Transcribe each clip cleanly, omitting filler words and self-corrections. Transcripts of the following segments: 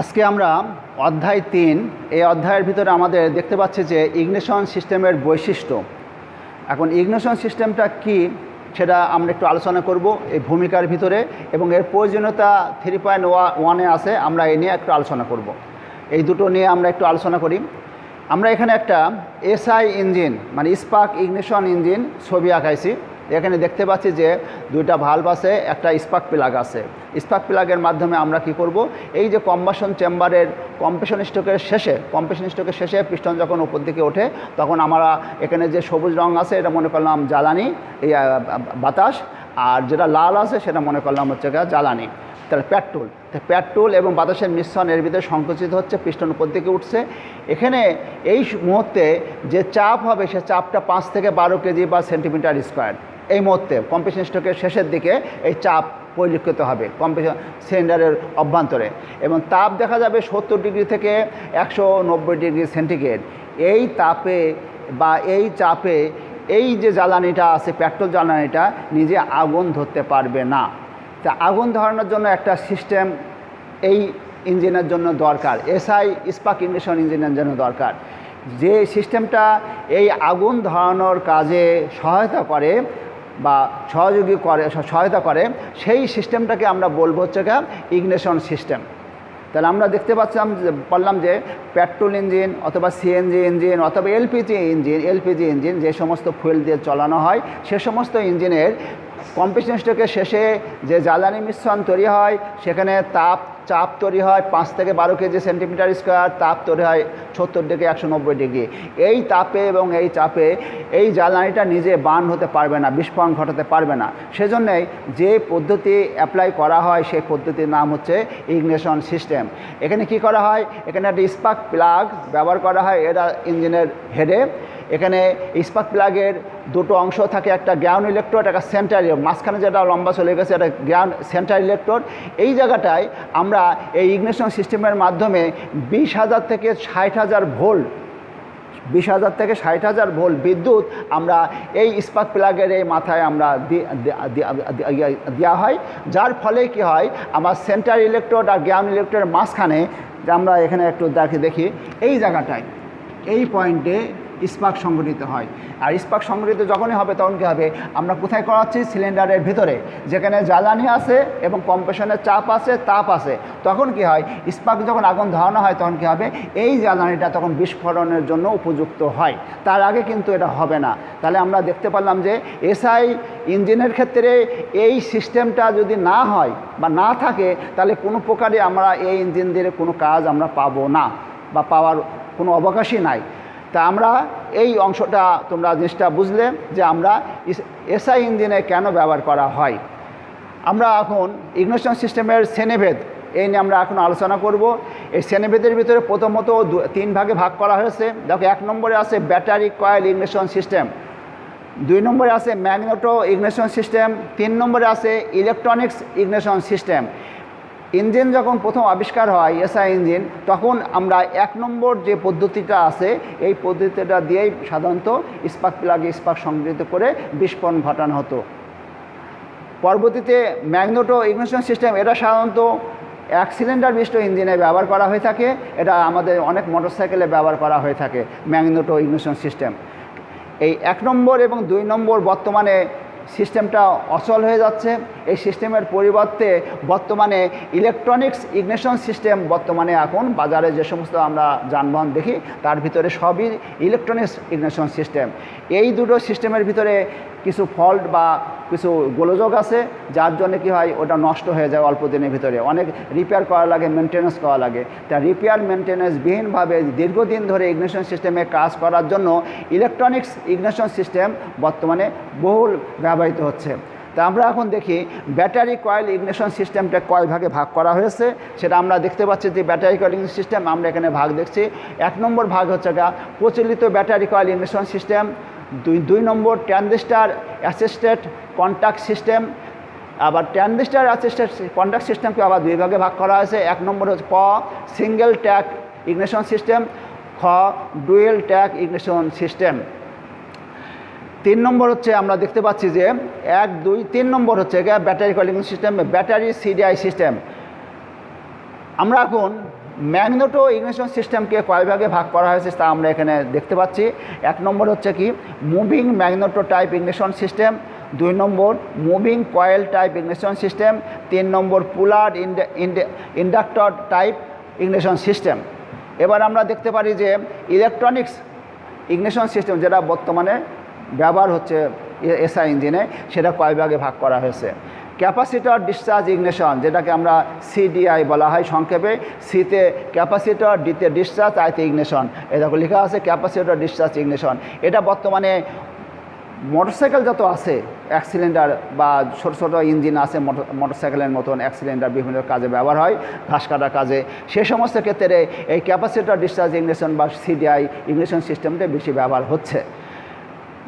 আজকে আমরা অধ্যায় 3 এই অধ্যায়ের ভিতরে আমাদের দেখতে পাচ্ছি যে ইগনিশন সিস্টেমের বৈশিষ্ট্য। এখন ইগনিশন সিস্টেমটা কি সেটা আমরা একটু আলোচনা করব এই ভূমিকার ভিতরে, এবং এর প্রয়োজনীয়তা 3.1-এ আছে, আমরা এই নিয়ে একটু আলোচনা করব। এই দুটো নিয়ে আমরা একটু আলোচনা করি। আমরা এখানে একটা এসআই ইঞ্জিন মানে স্পার্ক ইগনিশন ইঞ্জিন ছবি আঁকাইছি। এখানে দেখতে পাচ্ছি যে দুইটা ভালভ আছে, একটা স্পার্ক প্লাগ আছে। স্পার্ক প্লাগের মাধ্যমে আমরা কি করব, এই যে কম্বাসন চেম্বারের কম্প্রেশন স্ট্রোকের শেষে পিস্টন যখন উপর দিকে ওঠে, তখন আমরা এখানে যে সবুজ রং আছে এটা মনে করলাম জ্বালানি, এই বাতাস, আর যেটা লাল আছে সেটা মনে করলাম হচ্ছে জ্বালানি, তাহলে পেট্রোল এবং বাতাসের মিশ্রণ এর ভিতরে সংকুচিত হচ্ছে, পিস্টন উপর দিকে উঠছে। এখানে এই মুহূর্তে যে চাপ হবে সে চাপটা 5 থেকে 12 কেজি বা সেন্টিমিটার স্কোয়ার। এই মুহূর্তে কম্প্রেশন স্ট্রোকের শেষের দিকে এই চাপ পরিলক্ষিত হবে কম্প্রেশন সিলিন্ডারের অভ্যন্তরে, এবং তাপ দেখা যাবে 70 ডিগ্রি থেকে 190 ডিগ্রি সেন্টিগ্রেড। এই তাপে বা এই চাপে এই যে জ্বালানিটা আছে, পেট্রোল জ্বালানিটা নিজে আগুন ধরতে পারবে না। তা আগুন ধরানোর জন্য একটা সিস্টেম এই ইঞ্জিনের জন্য দরকার, এসআই স্পার্ক ইগনিশন ইঞ্জিনের জন্য দরকার। যে সিস্টেমটা এই আগুন ধরানোর কাজে সহায়তা করে বা সহায়তা করে সেই সিস্টেমটাকে আমরা বলবো হচ্ছে ইগনিশন সিস্টেম। তাহলে আমরা দেখতে পারলাম যে পেট্রোল ইঞ্জিন অথবা সিএনজি ইঞ্জিন অথবা এলপিজি ইঞ্জিন যে সমস্ত ফুয়েল দিয়ে চালানো হয়, সে সমস্ত ইঞ্জিনের কম্প্রেশন স্ট্রোকের শেষে যে জ্বালানি মিশ্রণ তৈরি হয় সেখানে চাপ তৈরি হয় 5 থেকে 12 কেজি সেন্টিমিটার স্কোয়ার, তাপ তৈরি হয় 70 থেকে 190 ডিগ্রি। এই তাপে এবং এই চাপে এই জ্বালানিটা নিজে বার্ন হতে পারবে না, বিস্ফোরণ ঘটাতে পারবে না। সেজন্যই যে পদ্ধতি অ্যাপ্লাই করা হয় সেই পদ্ধতির নাম হচ্ছে ইগনিশন সিস্টেম। এখানে কি করা হয়, এখানে একটা স্পার্ক প্লাগ ব্যবহার করা হয় এটা ইঞ্জিনের হেডে। এখানে স্পার্ক প্লাগের দুটো অংশ থাকে, একটা গ্রাউন্ড ইলেকট্রোড, একটা সেন্টার, মাঝখানে যেটা লম্বা চলে গেছে এটা গ্রাউন্ড সেন্টার ইলেকট্রোড। এই জায়গাটায় আমরা এই ইগনিশন সিস্টেমের মাধ্যমে 20,000 থেকে 60,000 ভোল্ট 20,000 থেকে 60,000 ভোল্ট বিদ্যুৎ আমরা এই স্পার্ক প্লাগের এই মাথায় আমরা দেওয়া হয়, যার ফলে কি হয় আমার সেন্টার ইলেকট্রোড আর গ্রাউন্ড ইলেকট্রোডের মাঝখানে আমরা এখানে একটু দেখি এই জায়গাটায় এই পয়েন্টে স্পার্ক সংঘটিত হয়। আর স্পার্ক সংঘটিত যখনই হবে তখন কী হবে, আমরা কোথায় করাচ্ছি, সিলিন্ডারের ভিতরে যেখানে জ্বালানি আছে এবং কম্প্রেশনের চাপ আছে, তাপ আছে। তখন কি হয়, স্পার্ক যখন আগুন ধরানো হয় তখন কী হবে, এই জ্বালানিটা তখন বিস্ফোরণের জন্য উপযুক্ত হয়। তার আগে কিন্তু এটা হবে না। তাহলে আমরা দেখতে পারলাম যে এসআই ইঞ্জিনের ক্ষেত্রে এই সিস্টেমটা যদি না হয় বা না থাকে, তাহলে কোনো প্রকারে আমরা এই ইঞ্জিন দিয়ে কোনো কাজ আমরা পাবো না বা পাওয়ার কোনো অবকাশই নাই। তা আমরা এই অংশটা তোমরা জিনিসটা বুঝলে যে আমরা এসআই ইঞ্জিনে কেন ব্যবহার করা হয়। আমরা এখন ইগনিশন সিস্টেমের শ্রেণীভেদ এই নিয়ে আমরা এখন আলোচনা করব। এই শ্রেণীভেদের ভিতরে প্রথমত 3 ভাগে ভাগ করা হয়েছে। দেখো 1 নম্বরে আছে ব্যাটারি কয়েল ইগনিশন সিস্টেম, 2 নম্বরে আছে ম্যাগনেটো ইগনিশন সিস্টেম, 3 নম্বরে আছে ইলেকট্রনিক্স ইগনিশন সিস্টেম। ইঞ্জিন যখন প্রথম আবিষ্কার হয় এসআই ইঞ্জিন, তখন আমরা 1 নম্বর যে পদ্ধতিটা আছে এই পদ্ধতিটা দিয়েই সাধারণত স্পার্ক প্লাগে স্পার্ক সংযোজিত করে বিস্ফোরণ ঘটানো হতো। পরবর্তীতে ম্যাগনেটো ইগনিশন সিস্টেম, এটা সাধারণত 1 সিলিন্ডার বিশিষ্ট ইঞ্জিনে ব্যবহার করা হয়ে থাকে। এটা আমাদের অনেক মোটরসাইকেলে ব্যবহার করা হয়ে থাকে ম্যাগনেটো ইগনিশন সিস্টেম। এই 1 নম্বর এবং 2 নম্বর বর্তমানে সিস্টেমটা অচল হয়ে যাচ্ছে। এই সিস্টেমের পরিবর্তে বর্তমানে ইলেকট্রনিক্স ইগনিশন সিস্টেম বর্তমানে এখন বাজারে যে সমস্ত আমরা যানবাহন দেখি তার ভিতরে সবই ইলেকট্রনিক্স ইগনিশন সিস্টেম। এই দুটো সিস্টেমের ভিতরে কিছু ফল্ট বা কিছু গোলযোগ আছে, যার জন্য কি হয় ওটা নষ্ট হয়ে যায় অল্প দিনের ভিতরে, অনেক রিপেয়ার করা লাগে, মেনটেন্যান্স করা লাগে। তা রিপেয়ার মেনটেন্যান্সবিহীনভাবে দীর্ঘদিন ধরে ইগনিশন সিস্টেমে কাজ করার জন্য ইলেকট্রনিক্স ইগনিশন সিস্টেম বর্তমানে বহুল ব্যবহৃত হচ্ছে। তা আমরা এখন দেখি ব্যাটারি কয়েল ইগনিশন সিস্টেমটা কয় ভাগে ভাগ করা হয়েছে সেটা আমরা দেখতে পাচ্ছি। যে ব্যাটারি কয়েল ইগনিশন সিস্টেম আমরা এখানে ভাগ দেখছি। 1 নম্বর ভাগ হচ্ছে প্রচলিত ব্যাটারি কয়েল ইগনিশন সিস্টেম, 2 নম্বর ট্রানজিস্টার অ্যাসিস্টেড কন্ট্যাক্ট সিস্টেম। আবার ট্রানজিস্টার অ্যাসিস্টেড কন্ট্যাক্ট সিস্টেমকে আবার 2 ভাগে ভাগ করা হয়েছে। 1 নম্বর হচ্ছে সিঙ্গেল ট্যাক ইগনিশন সিস্টেম, ডুয়েল ট্যাক ইগনিশন সিস্টেম। 3 নম্বর হচ্ছে আমরা দেখতে পাচ্ছি যে 1, 2, 3 নম্বর হচ্ছে battery coil ignition system, battery CDI system. আমরা এখন ম্যাগনেটো ইগনিশন সিস্টেমকে কয় ভাগে ভাগ করা হয়েছে তা আমরা এখানে দেখতে পাচ্ছি। 1 নম্বর হচ্ছে কি moving magneto type ignition system, 2 নম্বর moving coil type ignition system, 3 নম্বর পুলার ইন্ডাক্টর টাইপ ইগনিশন সিস্টেম। এবার আমরা দেখতে পারি যে ইলেকট্রনিক্স ইগনিশন সিস্টেম যেটা বর্তমানে ব্যবহার হচ্ছে এসআই ইঞ্জিনে, সেটা কয় ভাগে ভাগ করা হয়েছে। ক্যাপাসিটর ডিসচার্জ ইগনিশন, যেটাকে আমরা সিডিআই বলা হয় সংক্ষেপে, সিতে ক্যাপাসিটর, ডিতে ডিসচার্জ, আইতে ইগনিশন। এটা লেখা আছে ক্যাপাসিটর ডিসচার্জ ইগনিশন। এটা বর্তমানে মোটরসাইকেল যত আছে 1 সিলিন্ডার বা ছোটো ছোটো ইঞ্জিন আছে মোটরসাইকেলের মতন 1 সিলিন্ডার বিভিন্ন কাজে ব্যবহার হয়, ঘাস কাটার কাজে, সে সমস্ত ক্ষেত্রে এই ক্যাপাসিটর ডিসচার্জ ইগনিশন বা সিডিআই ইগনিশন সিস্টেমটা বেশি ব্যবহার হচ্ছে।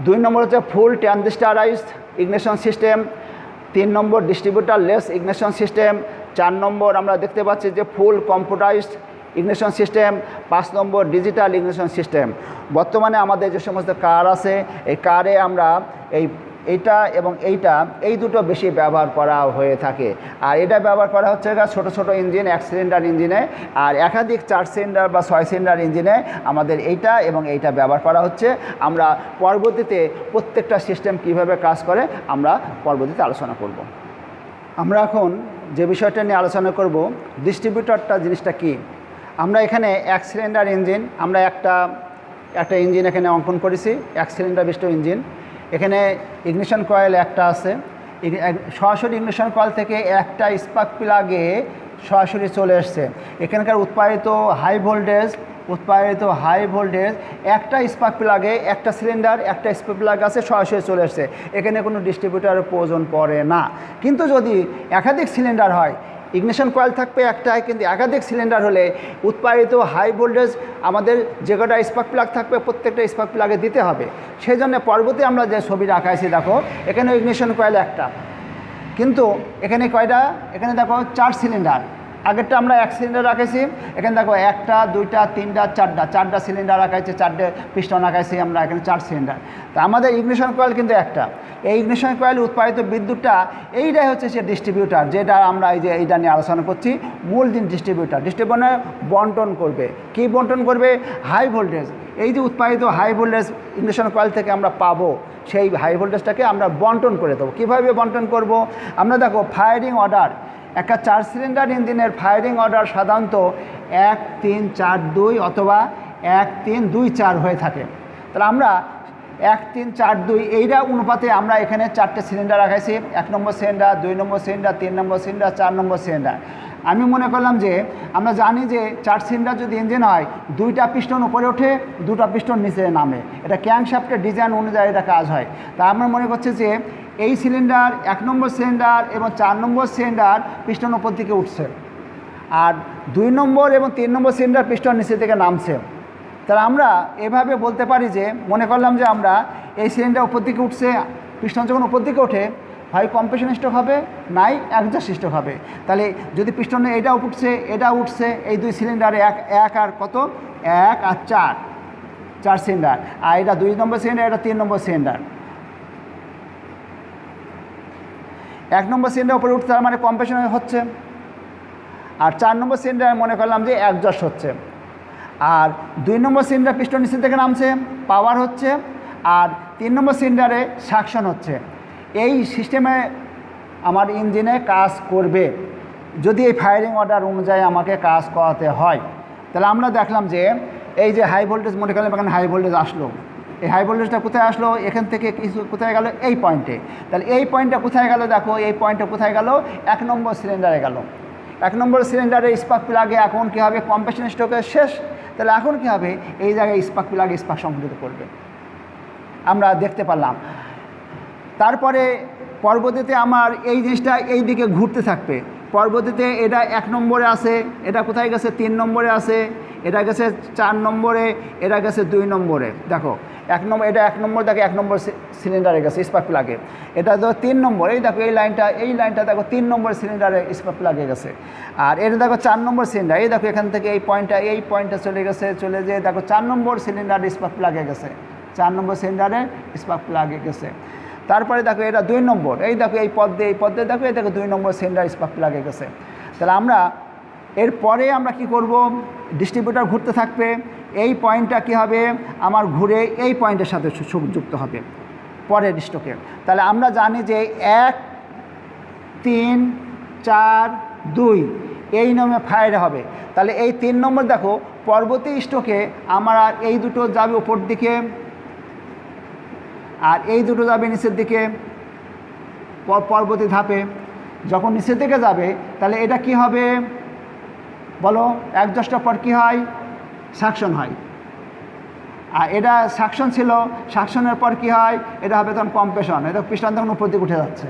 2 নম্বর হচ্ছে ফুল ট্রানজিস্টারাইজড ইগনিশন সিস্টেম, 3 নম্বর ডিস্ট্রিবিউটার লেস ইগনিশন সিস্টেম, 4 নম্বর আমরা দেখতে পাচ্ছি যে ফুল কম্পিউটারাইজড ইগনিশন সিস্টেম, 5 নম্বর ডিজিটাল ইগনিশন সিস্টেম। বর্তমানে আমাদের যে সমস্ত কার আছে এই কারে আমরা এইটা এবং এই দুটো বেশি ব্যবহার করা হয়ে থাকে। আর এটা ব্যবহার করা হচ্ছে ছোটো ছোটো ইঞ্জিন 1 সিলিন্ডার ইঞ্জিনে, আর একাধিক 4 সিলিন্ডার বা 6 সিলিন্ডার ইঞ্জিনে আমাদের এইটা ব্যবহার করা হচ্ছে। আমরা পরবর্তীতে প্রত্যেকটা সিস্টেম কিভাবে কাজ করে আমরা পরবর্তীতে আলোচনা করব। আমরা এখন যে বিষয়টা নিয়ে আলোচনা করব, ডিস্ট্রিবিউটরটা জিনিসটা কি। আমরা এখানে 1 সিলিন্ডার ইঞ্জিন, আমরা একটা ইঞ্জিন এখানে অঙ্কন করেছি, 1 সিলিন্ডার বিশিষ্ট ইঞ্জিন। এখানে ইগনিশন কয়েল একটা আছে, সরাসরি ইগনিশন কয়েল থেকে একটা স্পার্ক প্লাগে সরাসরি চলে এসছে। এখানকার উৎপাদিত হাই ভোল্টেজ একটা স্পার্ক প্লাগে, একটা সিলিন্ডার একটা স্পার্ক প্লাগ আছে, সরাসরি চলে এসছে। এখানে কোনো ডিস্ট্রিবিউটারের প্রয়োজন পড়ে না। কিন্তু যদি একাধিক সিলিন্ডার হয়, ইগনিশন কয়েল থাকবে একটাই, কিন্তু একাধিক সিলিন্ডার হলে উৎপাদিত হাই ভোল্টেজ আমাদের যে কটা স্পার্ক প্লাগ থাকবে প্রত্যেকটা স্পার্ক প্লাগে দিতে হবে। সেই জন্য পরবর্তী আমরা যে ছবি রাখাইছি দেখো, এখানে ইগনিশন কয়েল একটা, কিন্তু এখানে কয়টা, এখানে দেখো 4 সিলিন্ডার। আগেরটা আমরা 1 সিলিন্ডার রাখাইছি, এখানে দেখো 1টা 2টা 3টা 4টা সিলিন্ডার রাখাইছে, 4টে পিস্টন রাখাইছি আমরা, এখানে 4 সিলিন্ডার। তা আমাদের ইগনিশন কয়েল কিন্তু একটা। এই ইগনিশন কয়েল উৎপাদিত বিদ্যুৎটা এইটাই হচ্ছে সে ডিস্ট্রিবিউটার, যেটা আমরা এইটা নিয়ে আলোচনা করছি। মূল ডিস্ট্রিবিউটার বন্টন করবে। কি বন্টন করবে? High voltage. এই যে উৎপাদিত হাই ভোল্টেজ ইগনিশন কয়েল থেকে আমরা পাবো, সেই হাই ভোল্টেজটাকে আমরা বন্টন করে দেবো। কীভাবে বন্টন করব? আমরা দেখো ফায়ারিং অর্ডার, একটা 4 সিলিন্ডার ইঞ্জিনের ফায়ারিং অর্ডার সাধারণত 1 3 4 2 অথবা 1 3 2 4 হয়ে থাকে। তাহলে আমরা 1 3 4 2 এইটা অনুপাতে আমরা এখানে 4টে সিলিন্ডার রাখাইছি। 1 নম্বর সিলিন্ডার, 2 নম্বর সিলিন্ডার, 3 নম্বর সিলিন্ডার, 4 নম্বর সিলিন্ডার। আমি মনে করলাম যে আমরা জানি যে 4 সিলিন্ডার যদি ইঞ্জিন হয়, 2টা পিস্টন উপরে ওঠে, 2টা পিস্টন নিচে নামে। এটা ক্যাংশাফটের ডিজাইন অনুযায়ী এটা কাজ হয়। তা আমরা মনে করছি যে এই সিলিন্ডার 1 নম্বর সিলিন্ডার এবং 4 নম্বর সিলিন্ডার পিস্টন উপর দিকে উঠছে, আর 2 নম্বর এবং 3 নম্বর সিলিন্ডার পিস্টন নিচে থেকে নামছে। তাহলে আমরা এভাবে বলতে পারি যে, মনে করলাম যে আমরা এই সিলিন্ডার উপর দিকে উঠছে, পিস্টন যখন উপর দিকে ওঠে হয় কম্প্রেশন স্ট্রোক হবে, নাই এক্সস্ট স্ট্রোক হবে। তাহলে যদি পিস্টনে এটা উঠছে এই 2 সিলিন্ডারে 1 আর কত 1 আর 4 সিলিন্ডার, আর এটা 2 নম্বর সিলিন্ডার, এটা 3 নম্বর সিলিন্ডার। 1 নম্বর সিলিন্ডার উপরে উঠছে, তার মানে কম্প্রেশন হচ্ছে। আর 4 নম্বর সিলিন্ডার মনে করলাম যে এক্সস্ট হচ্ছে। আর 2 নম্বর সিলিন্ডার পিস্টন নিচে থেকে নামছে, পাওয়ার হচ্ছে। আর 3 নম্বর সিলিন্ডারে সাকশন হচ্ছে। এই সিস্টেমে আমার ইঞ্জিনে কাজ করবে যদি এই ফায়ারিং অর্ডার অনুযায়ী আমাকে কাজ করাতে হয়। তাহলে আমরা দেখলাম যে এই যে হাই ভোল্টেজ, মনে করলাম এখানে হাই ভোল্টেজ আসলো, এই হাই ভোল্টেজটা কোথায় আসলো? এখান থেকে কিছু কোথায় গেল? এই পয়েন্টে। তাহলে এই পয়েন্টটা কোথায় গেল? দেখো এই পয়েন্টটা কোথায় গেল? 1 নম্বর সিলিন্ডারে গেল। 1 নম্বর সিলিন্ডারে স্পার্ক প্লাগে এখন কী হবে? কম্প্রেশন স্ট্রোকের শেষ। তাহলে এখন কী হবে? এই জায়গায় স্পার্ক প্লাগে স্পার্ক সংঘটিত করবে, আমরা দেখতে পারলাম। তারপরে পরবর্তীতে আমার এই জিনিসটা এই দিকে ঘুরতে থাকবে। পরবর্তীতে এটা 1 নম্বরে আছে, এটা কোথায় গেছে? 3 নম্বরে আছে, এটা গেছে 4 নম্বরে, এটা গেছে 2 নম্বরে। দেখো 1 নম্বর, এটা 1 নম্বর, দেখো 1 নম্বর সিলিন্ডারে গেছে স্পার্ক প্লাগে। এটা তো 3 নম্বর, এই দেখো এই লাইনটা দেখো 3 নম্বর সিলিন্ডারে স্পার্ক প্লাগে গেছে। আর এটা দেখো 4 নম্বর সিলিন্ডার, এই দেখো এখান থেকে এই পয়েন্টটা চলে গেছে, চলে যেয়ে দেখো 4 নম্বর সিলিন্ডারে স্পার্ক প্লাগে গেছে, 4 নম্বর সিলিন্ডারে স্পার্ক প্লাগে গেছে। তারপরে দেখো এটা 2 নম্বর, এই দেখো এই পথ দিয়ে দেখো এই দেখো 2 নম্বর সিলিন্ডার স্পার্ক প্লাগে গেছে। তাহলে আমরা এরপরে আমরা কি করব, ডিস্ট্রিবিউটার ঘুরতে থাকবে, এই পয়েন্টটা কী হবে আমার ঘুরে এই পয়েন্টের সাথে যুক্ত হবে পরের স্টকে। তাহলে আমরা জানি যে 1 3 4 2 এই নিয়মে ফায়ার হবে। তাহলে এই 3 নম্বর দেখো পরবর্তী স্টকে আমার এই দুটো যাবে উপর দিকে আর এই দুটো যাবে নিচের দিকে পরবর্তী ধাপে। যখন নিচের দিকে যাবে তাহলে এটা কি হবে বলো, অ্যাডজাস্টের পর কী হয়, সাকশন হয়। আর এটা সাকশন ছিল, সাকশনের পর কি হয়, এটা হবে তখন কম্প্রেশন, এটা পিস্টন তখন উপর দিকে উঠে যাচ্ছে।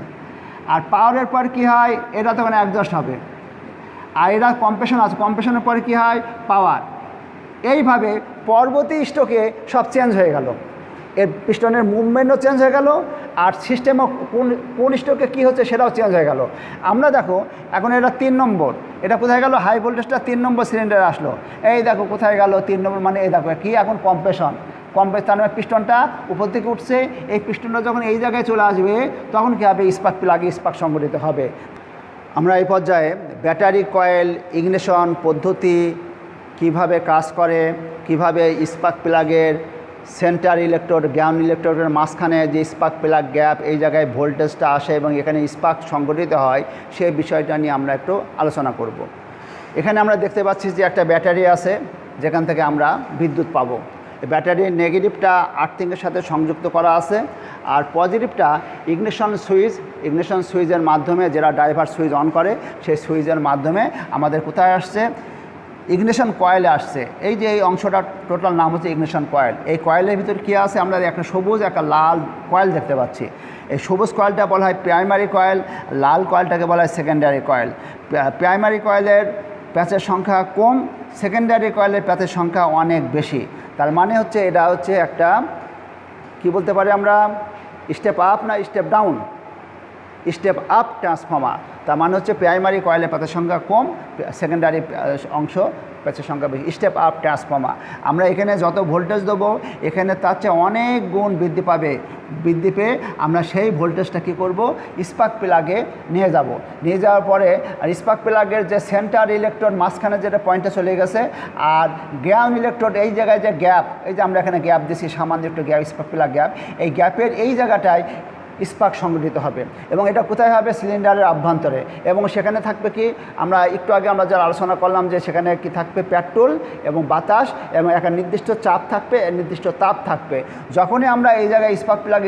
আর পাওয়ারের পর কি হয়, এটা তখন অ্যাডজাস্ট হবে। আর এটা কম্প্রেশন আছে, কম্প্রেশনের পরে কি হয়, পাওয়ার। এইভাবে পরবর্তী স্ট্রোকে সব চেঞ্জ হয়ে গেল, এর পিস্টনের মুভমেন্টও চেঞ্জ হয়ে গেল আর সিস্টেমও কোন স্ট্রোকে কী হচ্ছে সেটাও চেঞ্জ হয়ে গেল। আমরা দেখো এখন এটা 3 নম্বর, এটা কোথায় গেল, হাই ভোল্টেজটা 3 নম্বর সিলিন্ডারে আসলো। এই দেখো কোথায় গেল 3 নম্বর, মানে এই দেখো কি এখন কম্প্রেশন, তার মানে পিস্টনটা উপর থেকে উঠছে। এই পিস্টনটা যখন এই জায়গায় চলে আসবে তখন কী হবে, স্পার্ক প্লাগে স্পার্ক সংঘটিত হবে। আমরা এই পর্যায়ে ব্যাটারি কয়েল ইগনিশন পদ্ধতি কিভাবে কাজ করে, কিভাবে স্পার্ক প্লাগের সেন্টার ইলেকট্রোড গ্রাউন্ড ইলেকট্রোডের মাঝখানে যে স্পার্ক প্লাগ গ্যাপ, এই জায়গায় ভোল্টেজটা আসে এবং এখানে স্পার্ক সংঘটিত হয়, সেই বিষয়টা নিয়ে আমরা একটু আলোচনা করব। এখানে আমরা দেখতে পাচ্ছি যে একটা ব্যাটারি আছে যেখান থেকে আমরা বিদ্যুৎ পাবো। ব্যাটারির নেগেটিভটা আর্থিংয়ের সাথে সংযুক্ত করা আছে আর পজিটিভটা ইগনিশন সুইচের মাধ্যমে, যারা ড্রাইভার সুইচ অন করে সেই সুইচের মাধ্যমে আমাদের কোথায় আসছে, ইগনিশন কয়েলে আসছে। এই যে এই অংশটা টোটাল নাম হচ্ছে ইগনিশন কয়েল। এই কয়েলের ভিতরে কী আছে, আমরা একটা সবুজ একটা লাল কয়েল দেখতে পাচ্ছি। এই সবুজ কয়েলটা বলা হয় প্রাইমারি কয়েল, লাল কয়েলটাকে বলা হয় সেকেন্ডারি কয়েল। প্রাইমারি কয়েলের প্যাচের সংখ্যা কম, সেকেন্ডারি কয়েলের প্যাচের সংখ্যা অনেক বেশি। তার মানে হচ্ছে এটা হচ্ছে একটা কি বলতে পারি আমরা, স্টেপ আপ না step down, step up transformer. তার মানে হচ্ছে প্রাইমারি কয়েলের প্যাচের সংখ্যা কম, সেকেন্ডারি অংশ প্যাচের সংখ্যা বেশি, স্টেপ আপ ট্রান্সফর্মার। আমরা এখানে যত ভোল্টেজ দেবো এখানে তার চেয়ে অনেক গুণ বৃদ্ধি পাবে। বৃদ্ধি পেয়ে আমরা সেই ভোল্টেজটা কী করব, স্পার্ক প্লাগে নিয়ে যাব। নিয়ে যাওয়ার পরে আর স্পার্ক প্লাগের যে সেন্টার ইলেকট্রোড মাঝখানে যেটা পয়েন্টে চলে গেছে আর গ্রাউন্ড ইলেকট্রোড এই জায়গায় যে গ্যাপ, এই যে আমরা এখানে গ্যাপ দিচ্ছি সামান্য একটু গ্যাপ, স্পার্ক প্লাগ গ্যাপ, এই গ্যাপের এই জায়গাটায় স্পার্ক সংঘটিত হবে এবং এটা কোথায় হবে, সিলিন্ডারের অভ্যন্তরে। এবং সেখানে থাকবে কি, আমরা একটু আগে আমরা যারা আলোচনা করলাম যে সেখানে কি থাকবে, পেট্রোল এবং বাতাস এবং একটা নির্দিষ্ট চাপ থাকবে, নির্দিষ্ট তাপ থাকবে। যখনই আমরা এই জায়গায়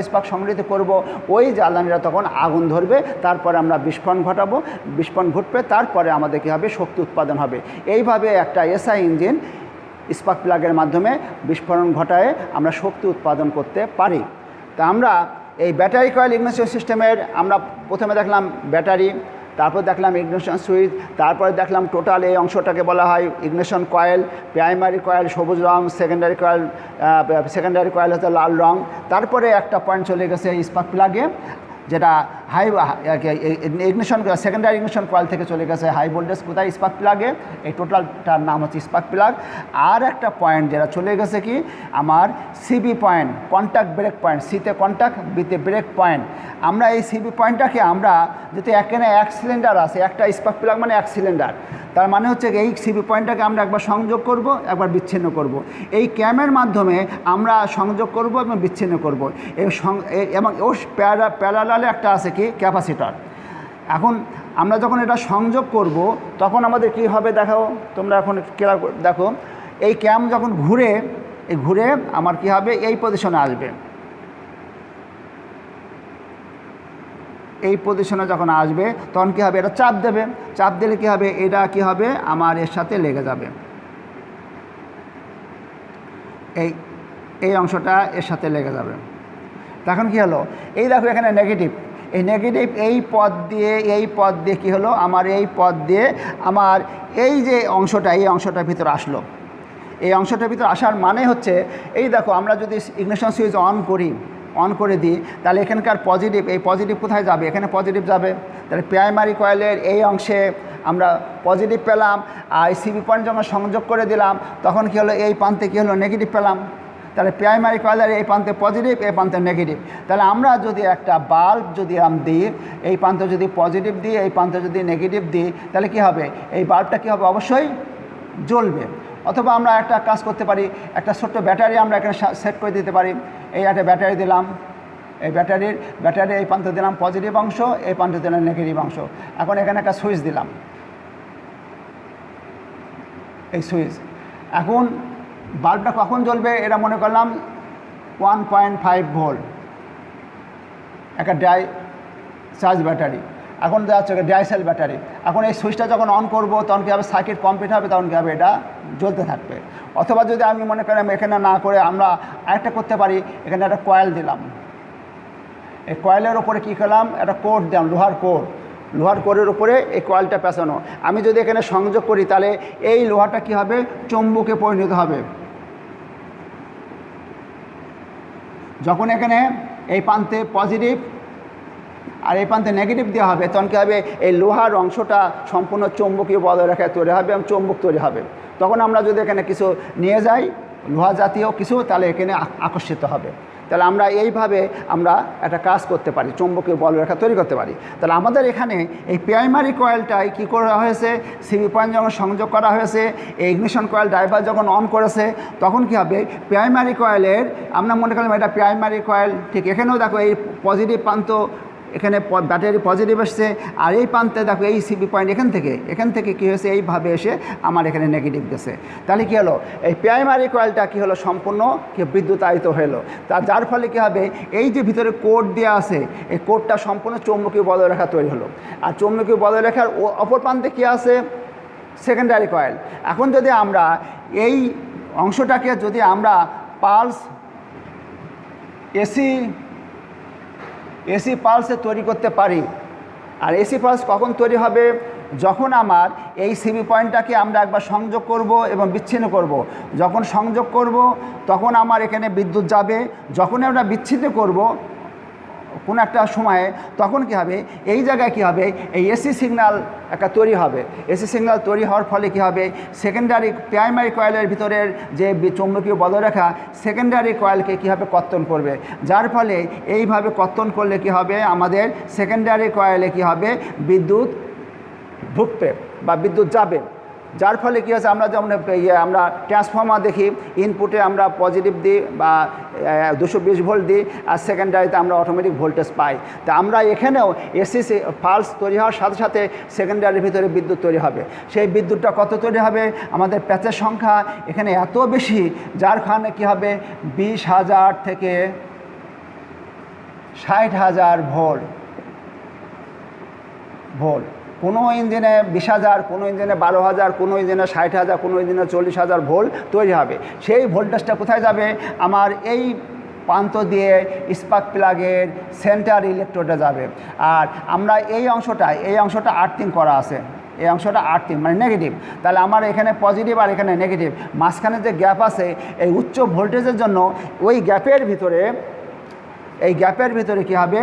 স্পার্ক সংঘটিত করব, ওই জ্বালানিরা তখন আগুন ধরবে, তারপরে আমরা বিস্ফোরণ ঘটাবো, বিস্ফোরণ ঘটবে, তারপরে আমাদের কী হবে, শক্তি উৎপাদন হবে। এইভাবে একটা এসআই ইঞ্জিন স্পার্ক প্লাগের মাধ্যমে বিস্ফোরণ ঘটায় আমরা শক্তি উৎপাদন করতে পারি। তা আমরা এই ব্যাটারি কয়েল ইগনিশন সিস্টেমের আমরা প্রথমে দেখলাম ব্যাটারি, তারপর দেখলাম ইগনিশন সুইচ, তারপরে দেখলাম টোটাল এই অংশটাকে বলা হয় ইগনিশন কয়েল। প্রাইমারি কয়েল সবুজ রং, সেকেন্ডারি কয়েল হচ্ছে লাল রং। তারপরে একটা পয়েন্ট চলে গেছে স্পার্ক প্লাগে, যেটা ইগনিশন সেকেন্ডারি ইগনিশন কয়েল থেকে চলে গেছে হাই ভোল্টেজ কোথায়, স্পার্ক প্লাগে। এই টোটালটার নাম হচ্ছে স্পার্ক প্লাগ। আর একটা পয়েন্ট যেটা চলে গেছে কি আমার CB point, contact break point, সিতে কন্ট্যাক্ট, বিতে ব্রেক পয়েন্ট। আমরা এই সিবি পয়েন্টটাকে আমরা যেহেতু এখানে 1 সিলিন্ডার আছে, একটা স্পার্ক প্লাগ মানে 1 সিলিন্ডার, তার মানে হচ্ছে এই সিবি পয়েন্টটাকে আমরা একবার সংযোগ করব, একবার বিচ্ছিন্ন করব। এই ক্যামের মাধ্যমে আমরা সংযোগ করব এবং বিচ্ছিন্ন করব। এবং ওর প্যারালালে একটা আছে কি ক্যাপাসিটর। এখন আমরা যখন এটা সংযোগ করব তখন আমাদের কি হবে দেখাও তোমরা, এখন দেখো এই ক্যাম যখন ঘুরে আমার কি হবে, এই পজিশনে আসবে। এই পজিশনে যখন আসবে তখন কী হবে, এটা চাপ দেবে, চাপ দিলে কী হবে, এটা কী হবে আমার এর সাথে লেগে যাবে, এই অংশটা এর সাথে লেগে যাবে। তখন কী হলো, এই দেখো এখানে নেগেটিভ, এই নেগেটিভ এই পথ দিয়ে কী হলো, আমার এই পথ দিয়ে আমার এই যে অংশটা, এই অংশটার ভিতর আসলো। এই অংশটার ভিতর আসার মানে হচ্ছে, এই দেখো আমরা যদি ইগনিশন সুইচ অন করে দিই তাহলে এখানকার পজিটিভ, এই পজিটিভ কোথায় যাবে, এখানে পজিটিভ যাবে। তাহলে প্রাইমারি কয়েলের এই অংশে আমরা পজিটিভ পেলাম, আর সিবি পয়েন্ট যখন সংযোগ করে দিলাম তখন কী হলো, এই প্রান্তে কী হলো, নেগেটিভ পেলাম। তাহলে প্রাইমারি কয়েলের এই প্রান্তে পজিটিভ, এই প্রান্তে নেগেটিভ। তাহলে আমরা যদি একটা বাল্ব যদি আমি দিই, এই প্রান্তে যদি পজিটিভ দিই, এই প্রান্তে যদি নেগেটিভ দিই, তাহলে কী হবে, এই বাল্বটা কী হবে, অবশ্যই জ্বলবে। অথবা আমরা একটা কাজ করতে পারি, একটা ছোট্ট ব্যাটারি আমরা এখানে সেট করে দিতে পারি। এই একটা ব্যাটারি দিলাম, এই ব্যাটারি এই প্রান্তে দিলাম পজিটিভ অংশ, এই প্রান্তে দিলাম নেগেটিভ অংশ। এখন এখানে একটা সুইচ দিলাম, এই সুইচ। এখন বাল্বটা কখন জ্বলবে, এটা মনে করলাম 1.5 ভোল্ট, একটা ডাই চার্জ ব্যাটারি। এখন দেখা যাচ্ছে ডাই সেল ব্যাটারি। এখন এই সুইচটা যখন অন করব তখন কী হবে, সার্কিট কমপ্লিট হবে, তখন কী হবে, এটা জ্বলতে থাকবে। অথবা যদি আমি মনে করি এখানে না করে আমরা আরেকটা করতে পারি, এখানে একটা কয়েল দিলাম, এই কয়েলের ওপরে কী করলাম, একটা কোড দিলাম, লোহার কোরের উপরে এই কয়েলটা পেঁচানো। আমি যদি এখানে সংযোগ করি তাহলে এই লোহাটা কী হবে, চুম্বকে পরিণত হবে। যখন এখানে এই প্রান্তে পজিটিভ আর এই প্রান্তে নেগেটিভ দেওয়া হবে, তখন কী হবে, এই লোহার অংশটা সম্পূর্ণ চৌম্বকীয় বলরেখায় তৈরি হবে এবং চৌম্বক তৈরি হবে। তখন আমরা যদি এখানে কিছু নিয়ে যাই, লোহা জাতীয় কিছু, তাহলে এখানে আকর্ষিত হবে। তাহলে আমরা এইভাবে আমরা একটা কাজ করতে পারি, চৌম্বকীয় বলরেখা তৈরি করতে পারি। তাহলে আমাদের এখানে এই প্রাইমারি কয়েলটাই কী করা হয়েছে, সিবি পয়েন্ট যখন সংযোগ করা হয়েছে, এই ইগনিশন কয়েল ড্রাইভার যখন অন করেছে, তখন কী হবে, প্রাইমারি কয়েলের আমরা মনে করলাম এটা প্রাইমারি কয়েল। ঠিক এখানেও দেখো এই পজিটিভ প্রান্ত, এখানে ব্যাটারি পজিটিভ এসছে, আর এই প্রান্তে দেখো এই সিবি পয়েন্ট এখান থেকে কী হয়েছে, এইভাবে এসে আমার এখানে নেগেটিভ গেছে। তাহলে কী হলো, এই প্রাইমারি কয়েলটা কী হলো, সম্পূর্ণ কি বিদ্যুতায়িত হলো। যার ফলে কী হবে, এই যে ভিতরে কোড দেওয়া আছে, এই কোডটা সম্পূর্ণ চৌম্বকীয় বলরেখা তৈরি হলো। আর চৌম্বকীয় বলরেখার অপর প্রান্তে কী আছে, সেকেন্ডারি কয়েল। এখন যদি আমরা এই অংশটাকে যদি আমরা পালস এসি পালসে তৈরি করতে পারি, আর এসি পালস কখন তৈরি হবে, যখন আমার এই সিবি পয়েন্টটাকে আমরা একবার সংযোগ করব এবং বিচ্ছিন্ন করব। যখন সংযোগ করব তখন আমার এখানে বিদ্যুৎ যাবে। যখন আমরা বিচ্ছিন্ন করব কোনো একটা সময়ে, তখন কী হবে, এই জায়গায় কী হবে, এই এসি সিগন্যাল একটা তৈরি হবে। এসি সিগন্যাল তৈরি হওয়ার ফলে কী হবে, সেকেন্ডারি প্রাইমারি কয়েলের ভিতরের যে চৌম্বকীয় বলরেখা সেকেন্ডারি কয়েলকে কী হবে, কর্তন করবে। যার ফলে এইভাবে কর্তন করলে কী হবে, আমাদের সেকেন্ডারি কয়েলে কী হবে, বিদ্যুৎ ঢুকবে বা বিদ্যুৎ যাবে। যার ফলে কী হচ্ছে, আমরা যেমন আমরা ট্রান্সফর্মার দেখি, ইনপুটে আমরা পজিটিভ দিই বা 220 ভোল্ট দিই, আর সেকেন্ডারিতে আমরা অটোমেটিক ভোল্টেজ পাই। তা আমরা এখানেও এসি পালস তৈরি হওয়ার সাথে সাথে সেকেন্ডারির ভিতরে বিদ্যুৎ তৈরি হবে। সেই বিদ্যুৎটা কত তৈরি হবে, আমাদের প্যাচের সংখ্যা এখানে এত বেশি, যার কারণে কী হবে, 20,000 থেকে 60,000 ভোল্ট। কোনো ইঞ্জিনে 20,000, কোনো ইঞ্জিনে 12,000, কোনো ইঞ্জিনে 60,000, কোনো ইঞ্জিনে 40,000 ভোল্ট তৈরি হবে। সেই ভোল্টেজটা কোথায় যাবে, আমার এই প্রান্ত দিয়ে স্পার্ক প্লাগের সেন্টার ইলেকট্রোডে যাবে। আর আমরা এই অংশটা আর্থিং করা আছে, এই অংশটা আর্থিং মানে নেগেটিভ। তাহলে আমার এখানে পজিটিভ আর এখানে নেগেটিভ, মাঝখানে যে গ্যাপ আছে, এই উচ্চ ভোল্টেজের জন্য ওই গ্যাপের ভিতরে কী হবে,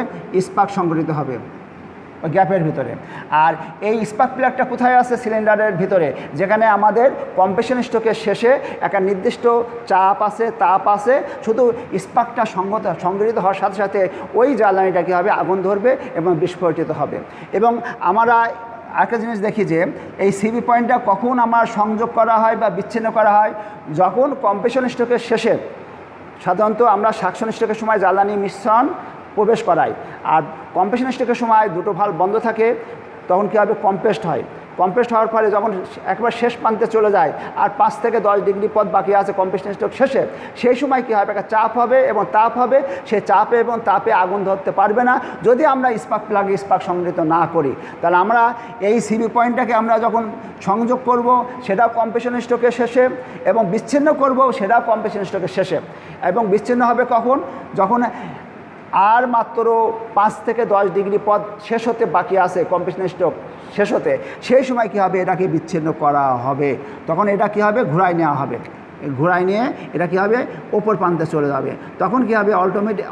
স্পার্ক সংঘটিত হবে ওই গ্যাপের ভিতরে। আর এই স্পার্ক প্লাগটা কোথায় আছে, সিলিন্ডারের ভিতরে, যেখানে আমাদের কম্প্রেশন স্ট্রোকের শেষে একটা নির্দিষ্ট চাপ আছে, তাপ আছে। শুধু স্পার্কটা সংঘটিত হওয়ার সাথে সাথে ওই জ্বালানিটা কী হবে, আগুন ধরবে এবং বিস্ফোরিত হবে। এবং আমরা আরেকটা জিনিস দেখি যে এই সিবি পয়েন্টটা কখন আমার সংযোগ করা হয় বা বিচ্ছিন্ন করা হয়, যখন কম্প্রেশন স্ট্রোকের শেষে সাধারণত আমরা সাকশন স্ট্রোকের সময় জ্বালানি মিশ্রণ প্রবেশ করাই, আর কম্প্রেশন স্ট্রোকের সময় দুটো ভালভ বন্ধ থাকে, তখন কী হবে, কম্প্রেসড হওয়ার ফলে যখন একবার শেষ প্রান্তে চলে যায় আর 5 থেকে 10 ডিগ্রি পথ বাকি আছে কম্প্রেশন স্ট্রোক শেষে, সেই সময় কী হবে, একটা চাপ হবে এবং তাপ হবে। সেই চাপে এবং তাপে আগুন ধরতে পারবে না যদি আমরা স্পার্ক প্লাগে স্পার্ক সংযোজিত না করি। তাহলে আমরা এই সিবি পয়েন্টটাকে আমরা যখন সংযোগ করব সেটাও কম্প্রেশন স্ট্রোকের শেষে, এবং বিচ্ছিন্ন করব সেটাও কম্প্রেশন স্ট্রোকের শেষে। এবং বিচ্ছিন্ন হবে কখন, যখন আর মাত্র 5 থেকে 10 ডিগ্রি পথ শেষ হতে বাকি আছে কম্প্রেশন স্ট্রোক শেষ হতে, সেই সময় কী হবে, এটাকে বিচ্ছিন্ন করা হবে। তখন এটা কী হবে, ঘুরায় নেওয়া হবে, ঘোরায় নিয়ে এটা কী হবে ওপর প্রান্তে চলে যাবে। তখন কী হবে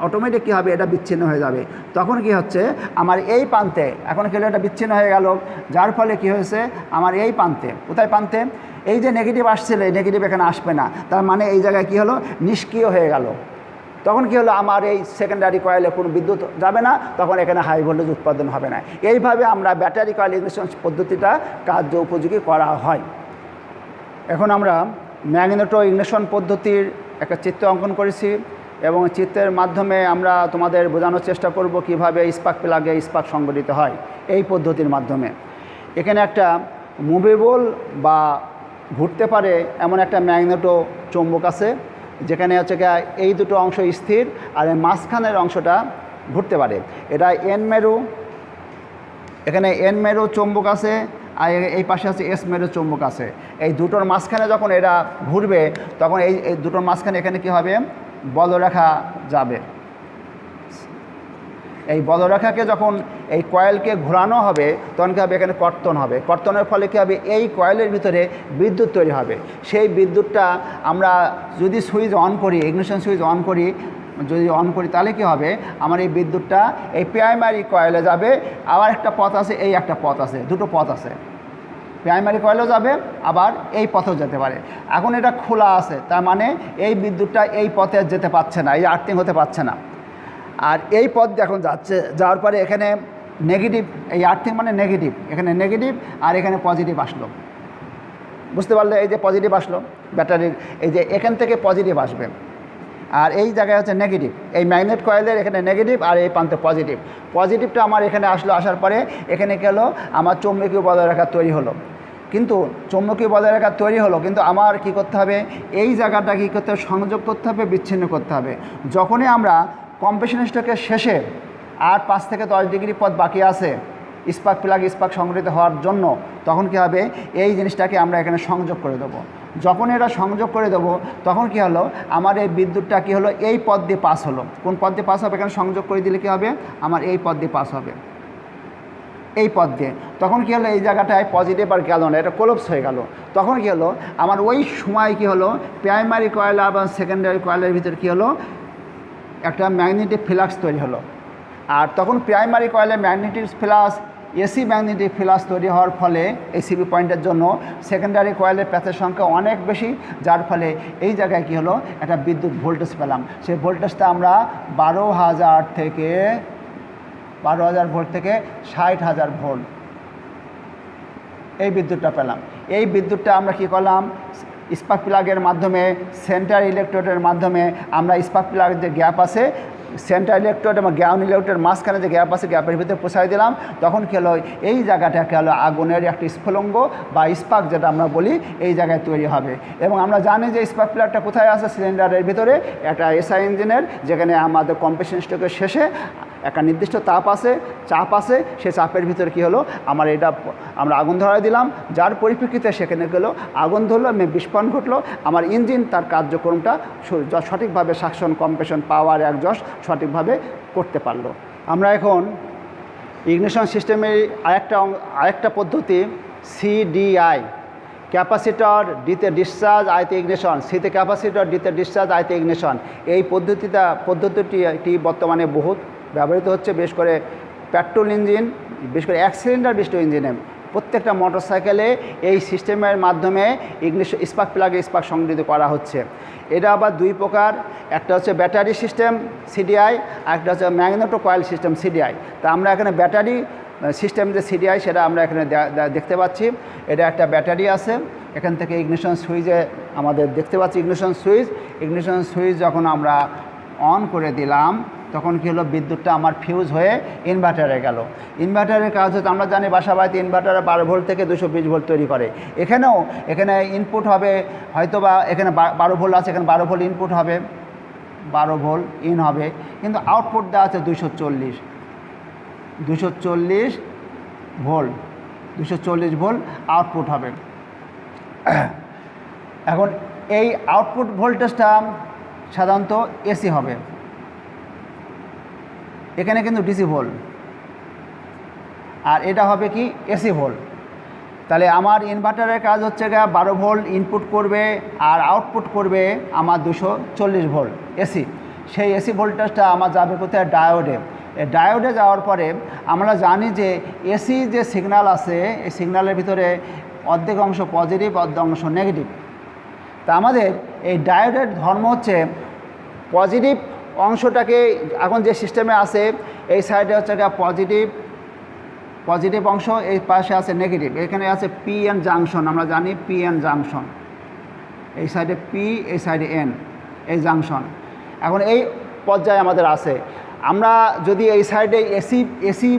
অটোমেটিক কী হবে এটা বিচ্ছিন্ন হয়ে যাবে। তখন কি হচ্ছে আমার এই প্রান্তে এখন খেলে এটা বিচ্ছিন্ন হয়ে গেল, যার ফলে কি হয়েছে আমার এই প্রান্তে কোথায় প্রান্তে এই যে নেগেটিভ আসছিল এই নেগেটিভ এখানে আসবে না, তার মানে এই জায়গায় কী হলো নিষ্ক্রিয় হয়ে গেল। তখন কী হলো আমার এই সেকেন্ডারি কয়েলে কোনো বিদ্যুৎ যাবে না, তখন এখানে হাই ভোল্টেজ উৎপাদন হবে না। এইভাবে আমরা ব্যাটারি কয়েল ইগনিশন পদ্ধতিটা কার্য উপযোগী করা হয়। এখন আমরা ম্যাগনেটো ইগনিশন পদ্ধতির একটা চিত্র অঙ্কন করেছি এবং চিত্রের মাধ্যমে আমরা তোমাদের বোঝানোর চেষ্টা করব কিভাবে স্পার্ক প্লাগে স্পার্ক সংগঠিত হয় এই পদ্ধতির মাধ্যমে। এখানে একটা মুভেবল বা ঘুরতে পারে এমন একটা ম্যাগনেটো চৌম্বক আছে, যেখানে হচ্ছে এই দুটো অংশ স্থির আর এই মাঝখানের অংশটা ঘুরতে পারে। এটা এন মেরু, এখানে এন মেরু চৌম্বক আছে আর এই পাশে আছে এস মেরু চৌম্বক আছে। এই দুটোর মাঝখানে যখন এরা ঘুরবে তখন এই দুটোর মাঝখানে এখানে কি হবে বলরেখা যাবে। এই বলরেখাকে যখন এই কয়েলকে ঘোরানো হবে তখন কী হবে এখানে কর্তন হবে। কর্তনের ফলে কী হবে এই কয়েলের ভিতরে বিদ্যুৎ তৈরি হবে। সেই বিদ্যুৎটা আমরা যদি সুইচ অন করি ইগনিশন সুইচ অন করি যদি অন করি তাহলে কী হবে আমার এই বিদ্যুৎটা এই প্রাইমারি কয়েলে যাবে। আবার একটা পথ আছে এই একটা পথ আছে, দুটো পথ আছে, প্রাইমারি কয়েলও যাবে আবার এই পথেও যেতে পারে। এখন এটা খোলা আছে তার মানে এই বিদ্যুৎটা এই পথে যেতে পারছে না, এই আর্থিং হতে পারছে না। আর এই পথ এখন যাচ্ছে, যাওয়ার পরে এখানে নেগেটিভ, এই আর্থিং মানে নেগেটিভ, এখানে নেগেটিভ আর এখানে পজিটিভ আসলো, বুঝতে পারলে এই যে পজিটিভ আসলো ব্যাটারির, এই যে এখান থেকে পজিটিভ আসবে আর এই জায়গায় হচ্ছে নেগেটিভ। এই ম্যাগনেট কয়েলের এখানে নেগেটিভ আর এই প্রান্তে পজিটিভ। পজিটিভটা আমার এখানে আসলো, আসার পরে এখানে গেল আমার চৌম্বকীয় বলরেখা তৈরি হলো। কিন্তু চৌম্বকীয় বলরেখা তৈরি হলো কিন্তু আমার কি করতে হবে এই জায়গাটা কী করতে হবে সংযোগ করতে হবে, বিচ্ছিন্ন করতে হবে। যখনই আমরা কম্প্রেশন স্ট্রোকের শেষে আর 5 থেকে 10 ডিগ্রি পথ বাকি আছে স্পার্ক প্লাগ স্পার্ক সংগঠিত হওয়ার জন্য, তখন কী হবে এই জিনিসটাকে আমরা এখানে সংযোগ করে দেবো। যখন এটা সংযোগ করে দেবো তখন কি হলো আমার এই বিদ্যুৎটা কী হলো এই পথ দিয়ে পাস হলো। কোন পথ দিয়ে পাস হবে এখানে সংযোগ করে দিলে কী হবে আমার এই পথ দিয়ে পাস হবে, এই পথ দিয়ে। তখন কী হলো এই জায়গাটায় পজিটিভ আর গেল না, এটা কোলাপস হয়ে গেল। তখন কী হলো আমার ওই সময় কী হলো প্রাইমারি কয়েল এবং সেকেন্ডারি কয়েলের ভিতর কী হলো একটা ম্যাগনেটিক ফ্লাক্স তৈরি হলো। আর তখন প্রাইমারি কয়েলে magnetic flux AC magnetic flux তৈরি হওয়ার ফলে এই সিবি পয়েন্টের জন্য সেকেন্ডারি কয়েলের প্যাচের সংখ্যা অনেক বেশি, যার ফলে এই জায়গায় কী হলো একটা বিদ্যুৎ ভোল্টেজ পেলাম। সেই ভোল্টেজটা আমরা 12,000 ভোল্ট থেকে 60,000 ভোল্ট এই বিদ্যুৎটা পেলাম। এই বিদ্যুৎটা আমরা কি করলাম স্পার্ক প্লাগের মাধ্যমে সেন্টার ইলেকট্রোডের মাধ্যমে আমরা স্পার্ক প্লাগের যে গ্যাপ আছে সেন্টার ইলেকট্রোড এবং গ্রাউন্ড ইলেকট্রোডের মাঝখানে যে গ্যাপ আছে গ্যাপের ভিতরে পৌঁছাই দিলাম। তখন কী হলো এই জায়গাটাকে হলো আগুনের একটা স্ফুলঙ্গ বা স্পার্ক যেটা আমরা বলি এই জায়গায় তৈরি হবে। এবং আমরা জানি যে স্পার্ক প্লাগটা কোথায় আছে সিলিন্ডারের ভিতরে একটা এসআই ইঞ্জিনের, যেখানে আমাদের কম্প্রেশন স্ট্রোকের শেষে একটা নির্দিষ্ট চাপ আছে সেই চাপের ভিতরে কী হলো আমার এটা আমরা আগুন ধরাই দিলাম, যার পরিপ্রেক্ষিতে সেখানে গেলো আগুন ধরলো এবং বিস্ফোরণ ঘটলো। আমার ইঞ্জিন তার কার্যক্রমটা সঠিকভাবে সাকশন কম্প্রেশন পাওয়ার একজস্ট সঠিকভাবে করতে পারলো। আমরা এখন ইগনিশন সিস্টেমের আরেকটা পদ্ধতি সিডিআই, ক্যাপাসিটর ডিতে ডিসচার্জ আইতে ইগনিশন, সিতে ক্যাপাসিটর ডিতে ডিসচার্জ আইতে ইগনিশন। এই পদ্ধতিটি বর্তমানে বহুত ব্যবহৃত হচ্ছে, বিশেষ করে পেট্রোল ইঞ্জিন, বিশেষ করে 1 সিলিন্ডার বিশিষ্ট ইঞ্জিনে প্রত্যেকটা মোটরসাইকেলে এই সিস্টেমের মাধ্যমে স্পার্ক প্লাগে স্পার্ক সংগঠিত করা হচ্ছে। এটা আবার 2 প্রকার, একটা হচ্ছে ব্যাটারি সিস্টেম সিডিআই আর একটা হচ্ছে ম্যাগনেটো কয়েল সিস্টেম সিডিআই। তা আমরা এখানে ব্যাটারি সিস্টেম যে সিডিআই সেটা আমরা এখানে দেখতে পাচ্ছি। এটা একটা ব্যাটারি আছে, এখান থেকে ইগনিশন সুইচে আমাদের দেখতে পাচ্ছি ইগনিশন সুইচ যখন আমরা অন করে দিলাম তখন কী হলো বিদ্যুৎটা আমার ফিউজ হয়ে ইনভার্টারে গেল। ইনভার্টারের কাজ হচ্ছে আমরা জানি বাসা বাড়িতে ইনভার্টারে 12 ভোল্ট থেকে 220 ভোল্ট তৈরি করে। এখানে ইনপুট হবে হয়তো বা এখানে 12 ভোল্ট আছে, এখানে 12 ভোল্ট ইনপুট হবে, 12 ভোল্ট ইন হবে, কিন্তু আউটপুট দেওয়া আছে 240 ভোল্ট আউটপুট হবে। এখন এই আউটপুট ভোল্টেজটা সাধারণত এসি হবে, এখানে কিন্তু ডিসি ভোল্ট, আর এটা হবে কি এসি ভোল্ট। তাহলে আমার ইনভার্টারের কাজ হচ্ছে গিয়ে 12 ভোল্ট ইনপুট করবে আর আউটপুট করবে আমার 240 ভোল্ট এসি। সেই এসি ভোল্টেজটা আমার যাবে কোথায়? ডায়োডে। এই ডায়োডে যাওয়ার পরে আমরা জানি যে এসি যে সিগন্যাল আছে এই সিগন্যালের ভিতরে অর্ধেক অংশ পজিটিভ অর্ধেক অংশ নেগেটিভ। তা আমাদের এই ডায়োডের ধর্ম হচ্ছে পজিটিভ অংশটাকে এখন যে সিস্টেমে আছে এই সাইডে হচ্ছে পজিটিভ অংশ, এই পাশে আছে নেগেটিভ। এখানে আছে পি এন জাংশন, আমরা জানি পি এন জাংশন, এই সাইডে পি এই সাইডে এন, এই জাংশন। এখন এই পর্যায়ে আমাদের আছে, আমরা যদি এই সাইডে এসি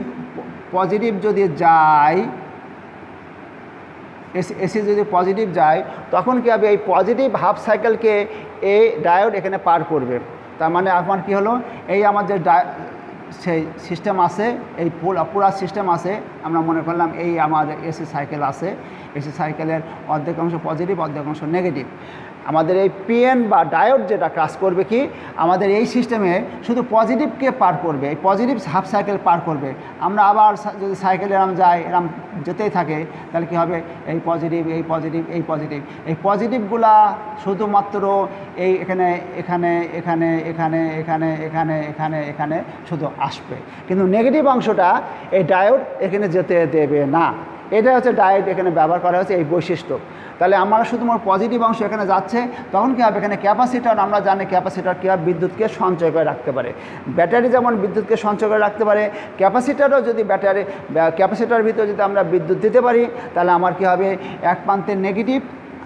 পজিটিভ যদি যায়, এসি যদি পজিটিভ যায় তখন কী হবে? এই পজিটিভ হাফ সাইকেলকে এই ডায়োড এখানে পার করবে। তার মানে আমার কী হলো? এই আমার যে সেই সিস্টেম আছে, এই পুরা সিস্টেম আছে, আমরা মনে করলাম এই আমার এসি সাইকেল আছে, এসি সাইকেলের অর্ধেক অংশ পজিটিভ অর্ধেক অংশ নেগেটিভ। আমাদের এই পিএন বা ডায়োড যেটা কাজ করবে কি, আমাদের এই সিস্টেমে শুধু পজিটিভকে পার করবে, এই পজিটিভ হাফ সাইকেল পার করবে। আমরা আবার যদি সাইকেল এরম যায়, এরম যেতেই থাকে, তাহলে কী হবে? এই পজিটিভ এই পজিটিভ এই পজিটিভ, এই পজিটিভগুলা শুধুমাত্র এই এখানে এখানে এখানে এখানে এখানে এখানে এখানে এখানে শুধু আসবে, কিন্তু নেগেটিভ অংশটা এই ডায়োড এখানে যেতে দেবে না। এটা হচ্ছে ডায়োড এখানে ব্যবহার করা হচ্ছে এই বৈশিষ্ট্য। তাহলে আমরা শুধুমাত্র পজিটিভ অংশ এখানে যাচ্ছে, তখন কী হবে? এখানে ক্যাপাসিটর, আমরা জানি ক্যাপাসিটর কীভাবে বিদ্যুৎকে সঞ্চয় করে রাখতে পারে। ব্যাটারি যেমন বিদ্যুৎকে সঞ্চয় করে রাখতে পারে, ক্যাপাসিটরও যদি ক্যাপাসিটরের ভিতরে যদি আমরা বিদ্যুৎ দিতে পারি, তাহলে আমার কী হবে? এক প্রান্তে নেগেটিভ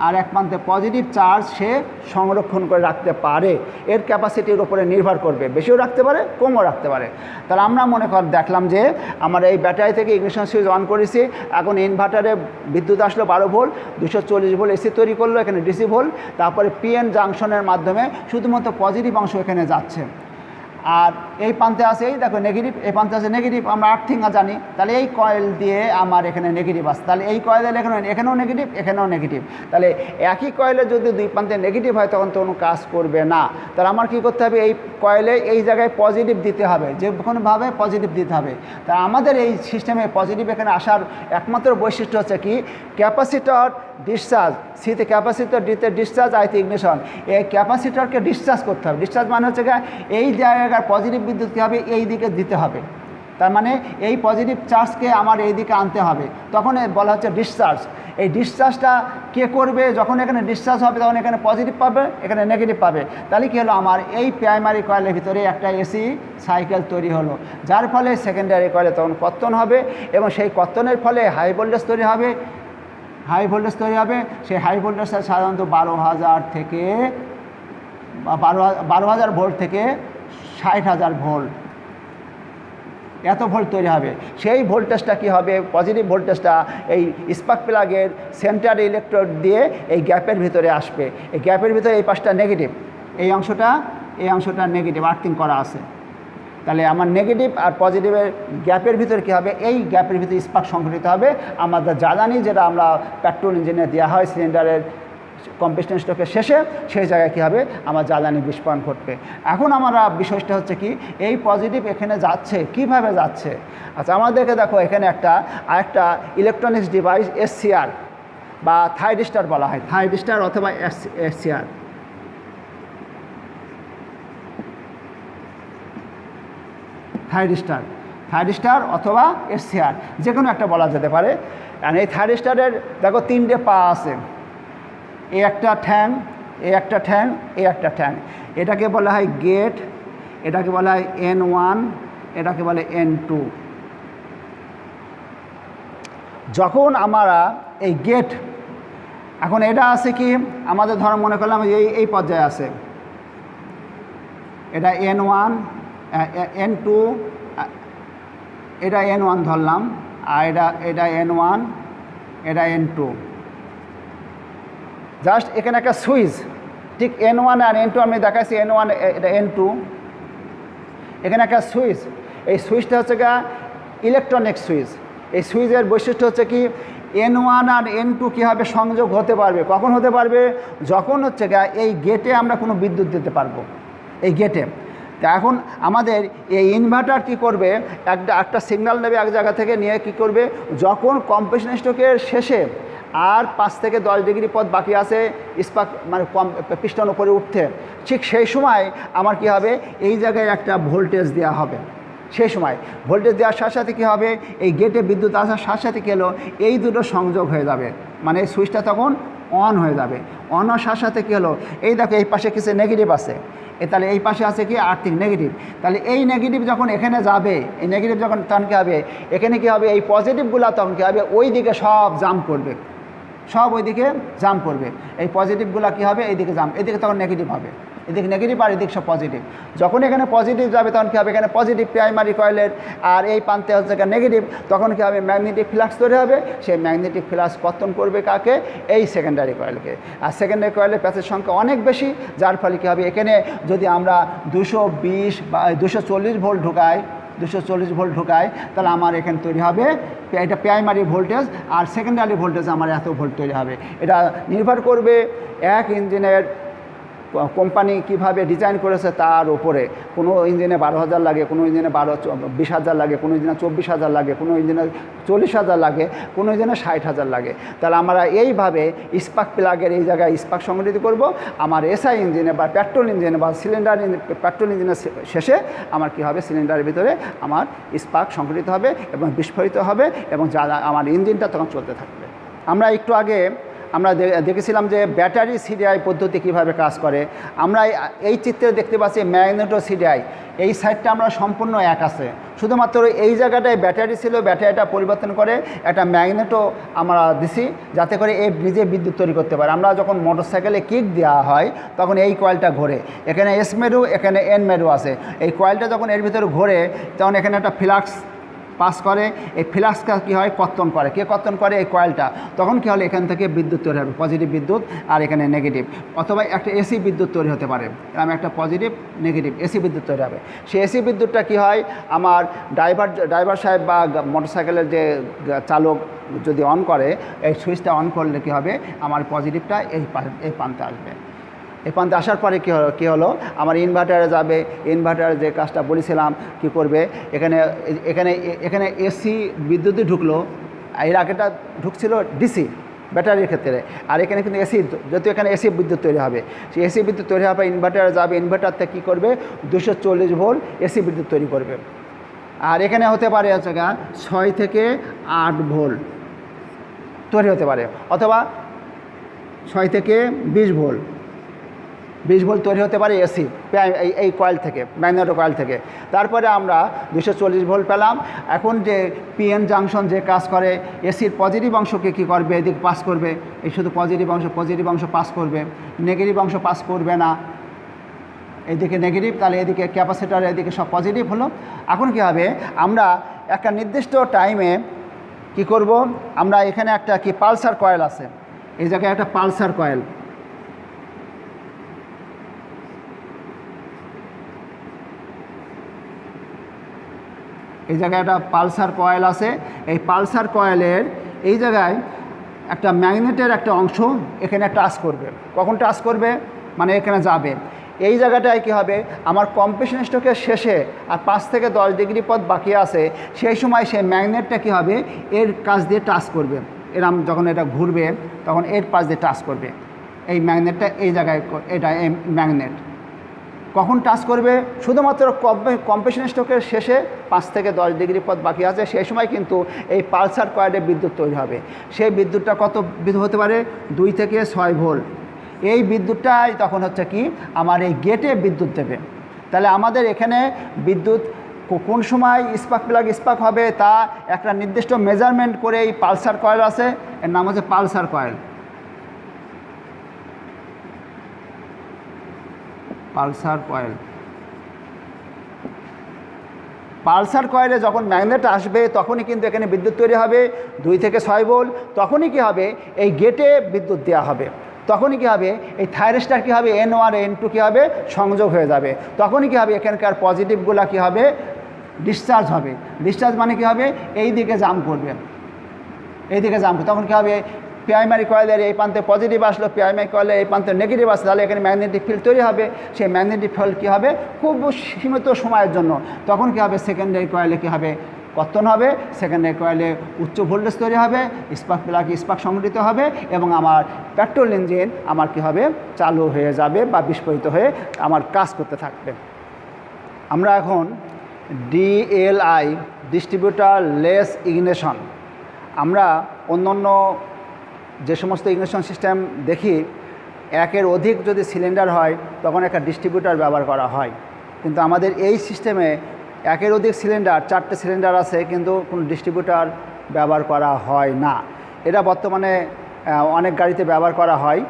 আর এক প্রান্তে পজিটিভ চার্জ সে সংরক্ষণ করে রাখতে পারে। এর ক্যাপাসিটির উপরে নির্ভর করবে, বেশিও রাখতে পারে কমও রাখতে পারে। তাহলে আমরা মনে দেখলাম যে আমার এই ব্যাটারি থেকে ইগনিশন সুইচ অন করেছি, এখন ইনভার্টারে বিদ্যুৎ আসলো 12 ভোল্ট, 240 ভোল্ট এসি তৈরি করলো, এখানে ডিসি ভোল্ট, তারপরে পিএন জাংশনের মাধ্যমে শুধুমাত্র পজিটিভ অংশ এখানে যাচ্ছে। আর এই প্রান্তে আছে এই দেখো নেগেটিভ, এই প্রান্তে আছে নেগেটিভ, আমরা আর্থিং জানি। তাহলে এই কয়েল দিয়ে আমার এখানে নেগেটিভ আসছে, তাহলে এই কয়েলে এখানেও নেগেটিভ এখানেও নেগেটিভ। তাহলে একই কয়েলে যদি দুই প্রান্তে নেগেটিভ হয় তখন তো কোনো কাজ করবে না। তাহলে আমার কী করতে হবে? এই কয়েলে এই জায়গায় পজিটিভ দিতে হবে, যে কোনোভাবে পজিটিভ দিতে হবে। তা আমাদের এই সিস্টেমে পজিটিভ এখানে আসার একমাত্র বৈশিষ্ট্য হচ্ছে কি? ক্যাপাসিটর ডিসচার্জ, সিতে ক্যাপাসিটর ডিতে ডিসচার্জ, আইতে ইগনিশন। এই ক্যাপাসিটরকে ডিসচার্জ করতে হবে। ডিসচার্জ মানে হচ্ছে এই জায়গার পজিটিভ বিদ্যুৎ কী হবে? এই দিকে দিতে হবে। তার মানে এই পজিটিভ চার্জকে আমার এই দিকে আনতে হবে, তখন বলা হচ্ছে ডিসচার্জ। এই ডিসচার্জটা কে করবে? যখন এখানে ডিসচার্জ হবে তখন এখানে পজিটিভ পাবে, এখানে নেগেটিভ পাবে। তাহলে কী হলো? আমার এই প্রাইমারি কয়েলের ভিতরে একটা এসি সাইকেল তৈরি হলো, যার ফলে সেকেন্ডারি কয়েলে তখন কর্তন হবে, এবং সেই কর্তনের ফলে হাই ভোল্টেজ তৈরি হবে। সেই হাই ভোল্টেজটা সাধারণত 12,000 থেকে 12,000 ভোল্ট থেকে 60,000 ভোল্ট, এত ভোল্ট তৈরি হবে। সেই ভোল্টেজটা কী হবে? পজিটিভ ভোল্টেজটা এই স্পার্ক প্লাগের সেন্টার ইলেকট্রোড দিয়ে এই গ্যাপের ভিতরে আসবে। এই গ্যাপের ভিতরে এই পাশটা নেগেটিভ, এই অংশটা নেগেটিভ আর্থিং করা আছে। তাহলে আমার নেগেটিভ আর পজিটিভের গ্যাপের ভিতরে কী হবে? এই গ্যাপের ভিতরে স্পার্ক সংঘটিত হবে। আমাদের জ্বালানি যেটা আমরা পেট্রোল ইঞ্জিনে দেওয়া হয় সিলিন্ডারের কম্প্রেশন স্ট্রোকের শেষে, সেই জায়গায় কী হবে? আমার জ্বালানি বিস্ফোরণ ঘটবে। এখন আমরা বিষয়টা হচ্ছে কি? এই পজিটিভ এখানে যাচ্ছে, কিভাবে যাচ্ছে? আচ্ছা, আমাদেরকে দেখো এখানে আরেকটা ইলেকট্রনিক্স ডিভাইস এসসিআর বা থাইরিস্টার বলা হয়, থাইরিস্টার অথবা এসসিআর। থাইরিস্টার অথবা এসসিআর যে কোনো একটা বলা যেতে পারে। আর এই থাইরিস্টারের দেখো 3টে পা আছে, এই একটা ঠ্যাং, এই একটা ঠ্যাং, এই একটা ঠ্যাং। এটাকে বলা হয় গেট, এটাকে বলা হয় N1, এটাকে বলে N2। যখন আমরা এই গেট, এখন এটা আছে কি? আমাদের ধরো মনে করলাম এই পর্যায়ে আছে, এটা N1 N2, এটা N1 ধরলাম, আর এটা N1, এটা N2। জাস্ট এখানে একটা সুইচ, ঠিক N1 আর N2 আমি দেখাচ্ছি, N1 এটা N2, এখানে একটা সুইচ। এই সুইচটা হচ্ছে ইলেকট্রনিক সুইচ। এই সুইচের বৈশিষ্ট্য হচ্ছে কি? N1 আর N2 কীভাবে সংযোগ হতে পারবে, কখন হতে পারবে? যখন হচ্ছে এই গেটে আমরা কোনো বিদ্যুৎ দিতে পারবো, এই গেটে। তা এখন আমাদের এই ইনভার্টার কী করবে, একটা সিগন্যাল নেবে এক জায়গা থেকে নিয়ে কী করবে, যখন কম্প্রেশন স্ট্রোকের শেষে আর 5 থেকে 10 ডিগ্রি পথ বাকি আছে স্পার্ক মানে পিস্টন উপরে উঠতে, ঠিক সেই সময় আমার কি হবে, এই জায়গায় একটা ভোল্টেজ দেওয়া হবে। সেই সময় ভোল্টেজ দেওয়ার সাথে সাথে কী হবে, এই গেটে বিদ্যুৎ আসার সাথে সাথে কী হলো, এই দুটো সংযোগ হয়ে যাবে, মানে এই সুইচটা তখন অন হয়ে যাবে। অন হওয়ার সাথে সাথে কী হলো, এই দেখো এই পাশে কিছু নেগেটিভ আছে, তাহলে এই পাশে আছে কি আর্থিক নেগেটিভ, তাহলে এই নেগেটিভ যখন এখানে যাবে, এই নেগেটিভ যখন তখন কী হবে, এখানে কী হবে, এই পজিটিভগুলো তখন কী হবে, ওই দিকে সব জাম্প করবে, সব ওইদিকে জাম্প করবে। এই পজিটিভগুলো কী হবে, এইদিকে জাম্প, এদিকে তখন নেগেটিভ হবে, এদিকে নেগেটিভ আর এদিকে সব পজিটিভ। যখন এখানে পজিটিভ যাবে তখন কী হবে, এখানে পজিটিভ প্রাইমারি কয়েলের আর এই প্রান্তে হচ্ছে নেগেটিভ, তখন কী হবে, ম্যাগনেটিক ফ্লাক্স তৈরি হবে। সেই ম্যাগনেটিক ফ্লাক্স পতন করবে কাকে, এই সেকেন্ডারি কয়েলকে। আর সেকেন্ডারি কয়েলের প্যাচের সংখ্যা অনেক বেশি, যার ফলে কী হবে, এখানে যদি আমরা 220 বা 240 ভোল্ট ঢুকাই, 240 ভোল্ট ঢুকায়, তাহলে আমার এখানে তৈরি হবে, এটা প্রাইমারি ভোল্টেজ, আর সেকেন্ডারি ভোল্টেজ আমার এত ভোল্ট তৈরি হবে। এটা নির্ভর করবে এক ইঞ্জিনের কোম্পানি কিভাবে ডিজাইন করেছে তার উপরে। কোনো ইঞ্জিনে 12,000 লাগে, কোনো ইঞ্জিনে 20,000 লাগে, কোনো ইঞ্জিনে 24,000 লাগে, কোনো ইঞ্জিনে 40,000 লাগে, কোনো ইঞ্জিনে 60,000 লাগে। তাহলে আমরা এইভাবে স্পার্ক প্লাগের এই জায়গায় স্পার্ক সংগঠিত করব। আমার এসআই ইঞ্জিনে বা পেট্রোল ইঞ্জিনে বা সিলিন্ডার পেট্রোল ইঞ্জিনের শেষে আমার কি হবে, সিলিন্ডারের ভিতরে আমার স্পার্ক সংগঠিত হবে এবং বিস্ফোরিত হবে, এবং যা আমার ইঞ্জিনটা তখন চলতে থাকবে। আমরা একটু আগে আমরা দেখেছিলাম যে ব্যাটারি সিডিআই পদ্ধতি কিভাবে কাজ করে। আমরা এই চিত্রে দেখতে পাচ্ছি ম্যাগনেটো সিডিআই, এই সাইডটা আমরা সম্পূর্ণ এক আছে, শুধুমাত্র এই জায়গাটায় ব্যাটারি ছিল, ব্যাটারিটা পরিবর্তন করে একটা ম্যাগনেটো আমরা দিছি, যাতে করে এই নিজে বিদ্যুৎ তৈরি করতে পারে। আমরা যখন মোটরসাইকেলে কিক দেওয়া হয় তখন এই কয়েলটা ঘোরে, এখানে এস মেরু এখানে এন মেরু আছে। এই কয়েলটা যখন এর ভিতরে ঘোরে তখন এখানে একটা ফ্লাক্স পাস করে, এই ফ্লাক্সটা কী হয়, কর্তন করে। কে কর্তন করে, এই কয়েলটা। তখন কী হলে এখান থেকে বিদ্যুৎ তৈরি হবে, পজিটিভ বিদ্যুৎ আর এখানে নেগেটিভ, অথবা একটা এসি বিদ্যুৎ তৈরি হতে পারে। আমি একটা পজিটিভ নেগেটিভ এসি বিদ্যুৎ তৈরি হবে। সেই এসি বিদ্যুৎটা কী হয়, আমার ড্রাইভার সাহেব বা মোটরসাইকেলের যে চালক যদি অন করে, এই সুইচটা অন করলে কী হবে, আমার পজিটিভটা এই প্রান্তে আসবে। এই প্রান্তে আসার পরে কী হলো, আমার ইনভার্টারে যাবে। ইনভার্টারে যে কাজটা বলেছিলাম কী করবে, এখানে এখানে এখানে এসি বিদ্যুৎই ঢুকলো, এর আগেটা ঢুকছিল ডিসি ব্যাটারির ক্ষেত্রে, আর এখানে কিন্তু এসি, যেহেতু এখানে এসি বিদ্যুৎ তৈরি হবে, সেই এসি বিদ্যুৎ তৈরি হওয়ার পর ইনভার্টারে যাবে। ইনভার্টারতে কী করবে, 240 ভোল্ট এসি বিদ্যুৎ তৈরি করবে। আর এখানে হতে পারে হচ্ছে 6 থেকে 8 ভোল্ট তৈরি হতে পারে, অথবা 6 থেকে 20 ভোল্ট তৈরি হতে পারে এসি এই কয়েল থেকে, ম্যাগনেটো কয়েল থেকে। তারপরে আমরা 240 ভোল্ট পেলাম। এখন যে পিএন জাংশন যে কাজ করে, এসির পজিটিভ অংশকে কী করবে, এদিকে পাস করবে, এই শুধু পজিটিভ অংশ পাস করবে, নেগেটিভ অংশ পাস করবে না। এইদিকে নেগেটিভ, তাহলে এদিকে ক্যাপাসিটার, এদিকে সব পজিটিভ হলো। এখন কী হবে, আমরা একটা নির্দিষ্ট টাইমে কি করব, আমরা এখানে একটা কি পালসার কয়েল আছে, এই জায়গায় একটা পালসার কয়েল, এই জায়গায় একটা পালসার কয়েল আছে। এই পালসার কয়েলের এই জায়গায় একটা ম্যাগনেটের একটা অংশ এখানে টাচ করবে। কখন টাচ করবে, মানে এখানে যাবে। এই জায়গাটায় কী হবে, আমার কম্প্রেশন স্ট্রোকের শেষে আর 5 থেকে 10 ডিগ্রি পথ বাকি আছে, সেই সময় সেই ম্যাগনেটটা কী হবে, এর কাছ দিয়ে টাচ করবে। এরম যখন এটা ঘুরবে তখন এর পাশ দিয়ে টাচ করবে। এই ম্যাগনেটটা এই জায়গায়, এটা এই ম্যাগনেট কখন টাচ করবে, শুধুমাত্র কম্প্রেশন স্ট্রোকের শেষে 5 থেকে 10 ডিগ্রি পথ বাকি আছে, সেই সময় কিন্তু এই পালসার কয়েলে বিদ্যুৎ তৈরি হবে। সেই বিদ্যুৎটা কত বিদ্যুৎ হতে পারে, 2 থেকে 6 ভোল্ট। এই বিদ্যুৎটাই তখন হচ্ছে কি আমার এই গেটে বিদ্যুৎ দেবে। তাহলে আমাদের এখানে বিদ্যুৎ কোন সময় স্পার্ক হবে তা একটা নির্দিষ্ট মেজারমেন্ট করে এই পালসার কয়েল আছে, এর নাম হচ্ছে পালসার কয়েল। পালসার কয়েলে যখন ম্যাগনেট আসবে তখনই কিন্তু এখানে বিদ্যুৎ তৈরি হবে 2 থেকে 6 ভোল্ট। তখনই কি হবে, এই গেটে বিদ্যুৎ দেওয়া হবে। তখনই কী হবে, এই থাইরিস্টার কী হবে, N1 N2 কী হবে, সংযোগ হয়ে যাবে। তখনই কী হবে, এখানকার পজিটিভগুলো কী হবে, ডিসচার্জ হবে। ডিসচার্জ মানে কী হবে, এই দিকে জাম্প করবে, তখন কী হবে, প্রাইমারি কয়েলের এই প্রান্তে পজিটিভ আসলো, প্রাইমারি কয়েলের এই প্রান্তে নেগেটিভ আসলো, তাহলে এখানে ম্যাগনেটিক ফিল্ড তৈরি হবে। সেই ম্যাগনেটিক ফিল্ড কী হবে, খুব সীমিত সময়ের জন্য, তখন কী হবে, সেকেন্ডারি কয়েলে কী হবে, কর্তন হবে, সেকেন্ডারি কয়েলে উচ্চ ভোল্টেজ তৈরি হবে, স্পার্ক প্লাগে স্পার্ক সংঘটিত হবে এবং আমার পেট্রোল ইঞ্জিন আমার কী হবে, চালু হয়ে যাবে বা বিস্ফোরিত হয়ে আমার কাজ করতে থাকবে। আমরা এখন ডিএলআই, ডিস্ট্রিবিউটার লেস ইগনিশন, আমরা অন্য যে সমস্ত ইগনিশন সিস্টেম দেখি, একের অধিক যদি সিলিন্ডার হয় তখন একটা ডিস্ট্রিবিউটার ব্যবহার করা হয়, কিন্তু আমাদের এই সিস্টেমে একের অধিক সিলিন্ডার, 4টে সিলিন্ডার আছে, কিন্তু কোনো ডিস্ট্রিবিউটার ব্যবহার করা হয় না। এটা বর্তমানে অনেক গাড়িতে ব্যবহার করা হয়।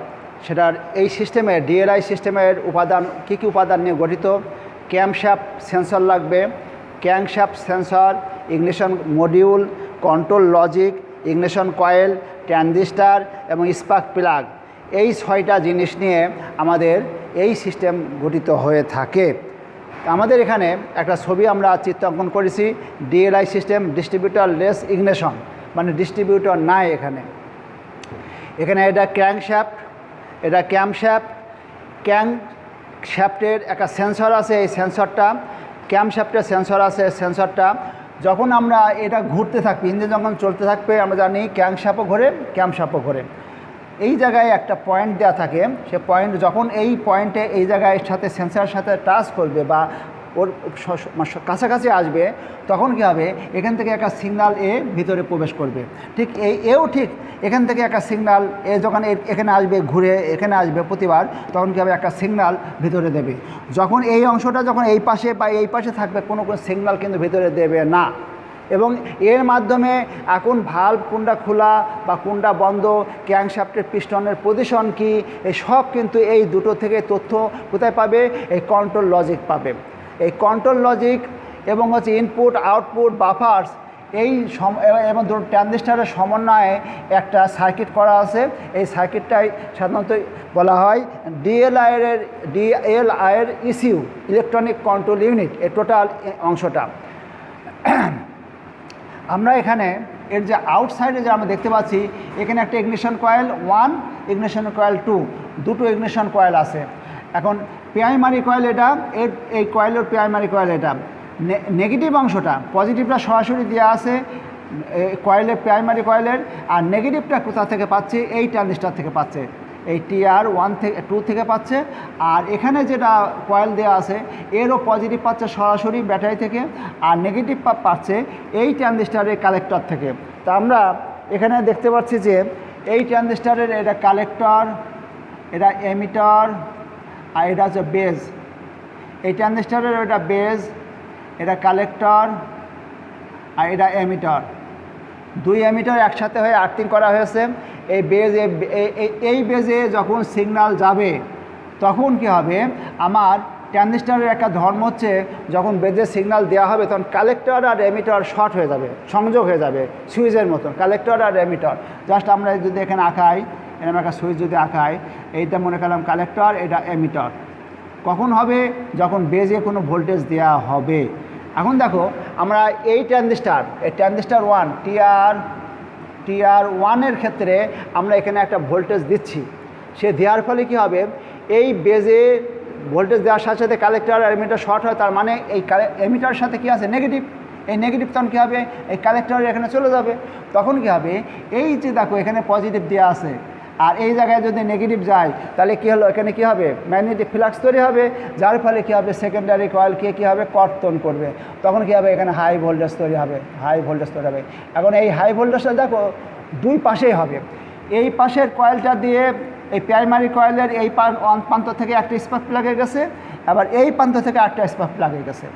সেটার এই সিস্টেমে, ডিএলআই সিস্টেমের উপাদান কী কী উপাদান নিয়ে গঠিত, ক্যামশ্যাফট সেন্সর লাগবে, camshaft sensor, ignition module, control logic, ignition coil, transistor এবং স্পার্ক প্লাগ। এই 6টা জিনিস নিয়ে আমাদের এই সিস্টেম গঠিত হয়ে থাকে। আমাদের এখানে একটা ছবি আমরা চিত্রাঙ্কন করেছি, DLI system, distributor less ignition, মানে ডিস্ট্রিবিউটর নাই এখানে। এটা ক্র্যাঙ্কশ্যাফট, এটা ক্র্যাঙ্কশ্যাফটের একটা সেন্সর আছে, এই সেন্সরটা ক্র্যাঙ্কশ্যাফটের সেন্সর আছে। সেন্সরটা যখন আমরা এটা ঘুরতে থাকবে, ইঞ্জিন যখন চলতে থাকবে, আমরা জানি ক্র্যাঙ্কশ্যাফটও ঘোরে, ক্র্যাঙ্কশ্যাফটও ঘোরে। এই জায়গায় একটা পয়েন্ট দেওয়া থাকে, সে পয়েন্ট যখন এই পয়েন্টে এই জায়গায় সাথে সেন্সরের সাথে টাচ করবে বা ওর কাছাকাছি আসবে, তখন কী হবে, এখান থেকে একটা সিগন্যাল এ ভিতরে প্রবেশ করবে। ঠিক এও ঠিক এখান থেকে একটা সিগন্যাল এ যখন এখানে আসবে, ঘুরে এখানে আসবে প্রতিবার, তখন কী হবে, একটা সিগন্যাল ভিতরে দেবে। যখন এই অংশটা যখন এই পাশে বা এই পাশে থাকবে, কোনো সিগন্যাল কিন্তু ভিতরে দেবে না। এবং এর মাধ্যমে এখন ভাল্ব কোনটা খোলা বা কোনটা বন্ধ, ক্র্যাঙ্কশ্যাফটের পিস্টনের পজিশন কি, এই সব কিন্তু এই দুটো থেকে তথ্য কোথায় পাবে, এই কন্ট্রোল লজিক পাবে। এই কন্ট্রোল লজিক এবং ইনপুট আউটপুট বাফার্স, এই এবং দুটো ট্রানজিস্টারের সমন্বয়ে একটা সার্কিট করা আছে। এই সার্কিটটাই সাধারণত বলা হয় ডিএলআইয়ের ইসিউ, ইলেকট্রনিক কন্ট্রোল ইউনিট, এই টোটাল অংশটা। আমরা এখানে এর যে আউটসাইডে যে আমরা দেখতে পাচ্ছি, এখানে একটা ইগনিশন কয়েল 1, ইগনিশন কয়েল 2, দুটো ইগনিশন কয়েল আছে। এখন প্রাইমারি কয়েল এটা, এই কয়েলের প্রাইমারি কয়েল এটা, নেগেটিভ অংশটা, পজিটিভটা সরাসরি দেওয়া আছে কয়েলের, প্রাইমারি কয়েলের, আর নেগেটিভটা কোথা থেকে পাচ্ছে, এই ট্রানজিস্টার থেকে পাচ্ছে, এই TR1 থেকে 2 থেকে পাচ্ছে। আর এখানে যেটা কয়েল দেওয়া আছে, এরও পজিটিভ পাচ্ছে সরাসরি ব্যাটারি থেকে, আর নেগেটিভ পাচ্ছে এই ট্রানজিস্টারের কালেক্টর থেকে। তা আমরা এখানে দেখতে পাচ্ছি যে এই ট্রানজিস্টারের এটা কালেক্টর, এটা এমিটার, আর এটা হচ্ছে বেজ। এই ট্রানজিস্টারের এটা বেজ, এটা কালেক্টর, আর এটা এমিটার। 2 এমিটার একসাথে হয়ে আর্থিং করা হয়েছে। এই বেজে, এই বেজে যখন সিগন্যাল যাবে, তখন কি হবে, আমার ট্রানজিস্টারের একটা ধর্ম হচ্ছে, যখন বেজে সিগন্যাল দেওয়া হবে, তখন কালেক্টর আর এমিটার শর্ট হয়ে যাবে, সংযোগ হয়ে যাবে সুইচের মতন, কালেক্টর আর এমিটার। জাস্ট আমরা যদি এখানে আঁকাই, এরকম একটা সুইচ যদি আঁকাই, এইটা মনে করলাম কালেক্টর, এটা এমিটার। কখন হবে, যখন বেজে কোনো ভোল্টেজ দেওয়া হবে। এখন দেখো, আমরা এই ট্রানজিস্টার 1 TR1 ক্ষেত্রে আমরা এখানে একটা ভোল্টেজ দিচ্ছি। সে দেওয়ার ফলে কী হবে, এই বেজে ভোল্টেজ দেওয়ার সাথে সাথে কালেক্টর আর এমিটার শর্ট হয়, তার মানে এই এমিটার সাথে কী আছে, নেগেটিভ। এই নেগেটিভ তখন কী হবে, এই কালেক্টর এখানে চলে যাবে। তখন কী হবে, এই যে দেখো এখানে পজিটিভ দেওয়া আছে, আর এই জায়গায় যদি নেগেটিভ যায়, তাহলে কী হলো, এখানে কী হবে, ম্যাগনেটিক ফ্লাক্স তৈরি হবে, যার ফলে কী হবে, সেকেন্ডারি কয়েলকে কী হবে, কর্তন করবে। তখন কী হবে, এখানে হাই ভোল্টেজ তৈরি হবে। এখন এই হাই ভোল্টেজটা দেখো 2 পাশেই হবে। এই পাশের কয়েলটা দিয়ে, এই প্রাইমারি কয়েলের এই প্রান্ত থেকে একটা স্পার্ক প্লাগে গেছে, আবার এই প্রান্ত থেকে একটা স্পার্ক প্লাগে গেছে।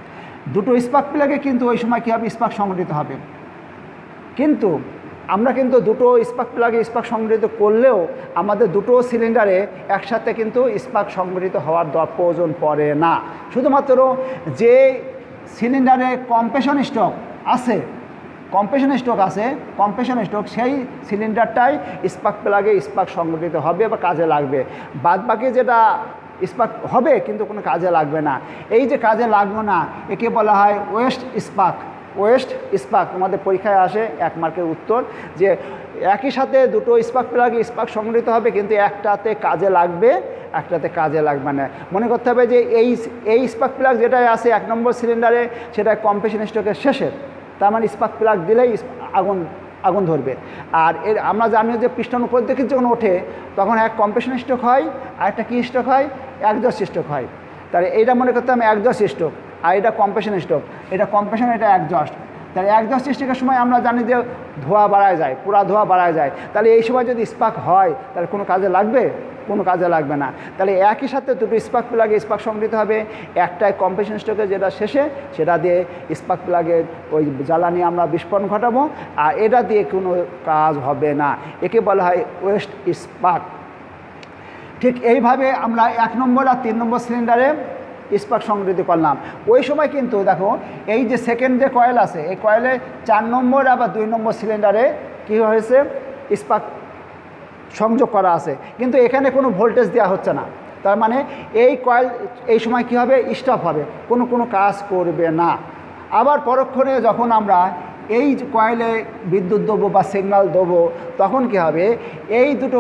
দুটো স্পার্ক প্লাগে কিন্তু ওই সময় কী হবে, স্পার্ক সংঘটিত হবে। কিন্তু আমরা কিন্তু দুটো স্পার্ক প্লাগে স্পার্ক সংঘটিত করলেও আমাদের দুটো সিলিন্ডারে একসাথে কিন্তু স্পার্ক সংঘটিত হওয়ার প্রয়োজন পড়ে না। শুধুমাত্র যে সিলিন্ডারে কম্প্রেশন স্ট্রোক আছে, সেই সিলিন্ডারটাই স্পার্ক প্লাগে স্পার্ক সংঘটিত হবে বা কাজে লাগবে। বাদবাকি যেটা স্পার্ক হবে কিন্তু কোনো কাজে লাগবে না। এই যে কাজে লাগবে না, একে বলা হয় ওয়েস্ট স্পার্ক। ওয়েস্ট স্পার্ক তোমাদের পরীক্ষায় আসে 1 মার্কের উত্তর, যে একই সাথে দুটো স্পার্ক প্লাগে স্পার্ক সংগঠিত হবে, কিন্তু একটাতে কাজে লাগবে, একটাতে কাজে লাগবে না। মনে করতে হবে যে এই স্পার্ক প্লাগ যেটা আছে 1 নম্বর সিলিন্ডারে, সেটা কম্প্রেশন স্ট্রোকের শেষের, তার মানে স্পার্ক প্লাগ দিলেই আগুন ধরবে। আর আমরা জানি যে পিস্টন উপর দিকে যখন ওঠে তখন এক কম্প্রেশন স্ট্রোক হয়, আর একটা কী স্ট্রোক হয়, একজস্ট স্ট্রোক হয়। তাহলে এইটা মনে করতে হবে একজস্ট স্ট্রোক, আর এটা কম্প্রেশন স্ট্রোক, এটা কম্প্রেশন, এটা একজস্ট। তাহলে একজস্ট স্ট্রোকের সময় আমরা জানি যে ধোঁয়া বাড়ায় যায়, পুরা ধোঁয়া বাড়ায় যায়। তাহলে এই সময় যদি স্পার্ক হয় তাহলে কোনো কাজে লাগবে? কোনো কাজে লাগবে না। তাহলে একই সাথে দুটো স্পার্ক প্লাগে স্পার্ক সংগঠিত হবে, একটাই কম্প্রেশন স্ট্রোকে যেটা শেষে, সেটা দিয়ে স্পার্ক প্লাগের ওই জ্বালানি আমরা বিস্ফোরণ ঘটাবো, আর এটা দিয়ে কোনো কাজ হবে না। একে বলা হয় ওয়েস্ট স্পার্ক। ঠিক এইভাবে আমরা 1 নম্বর আর 3 নম্বর সিলিন্ডারে স্পার্ক সংগঠিত করলাম। ওই সময় কিন্তু দেখো এই যে সেকেন্ড যে কয়েল আছে, এই কয়েলে 4 নম্বর আবার 2 নম্বর সিলিন্ডারে কী হয়েছে, স্পার্ক সংযোগ করা আছে, কিন্তু এখানে কোনো ভোল্টেজ দেওয়া হচ্ছে না। তার মানে এই কয়েল এই সময় কী হবে, স্টপ হবে, কোনো কাজ করবে না। আবার পরক্ষণে যখন আমরা এই কয়েলে বিদ্যুৎ দেবো বা সিগন্যাল দেবো, তখন কী হবে, এই দুটো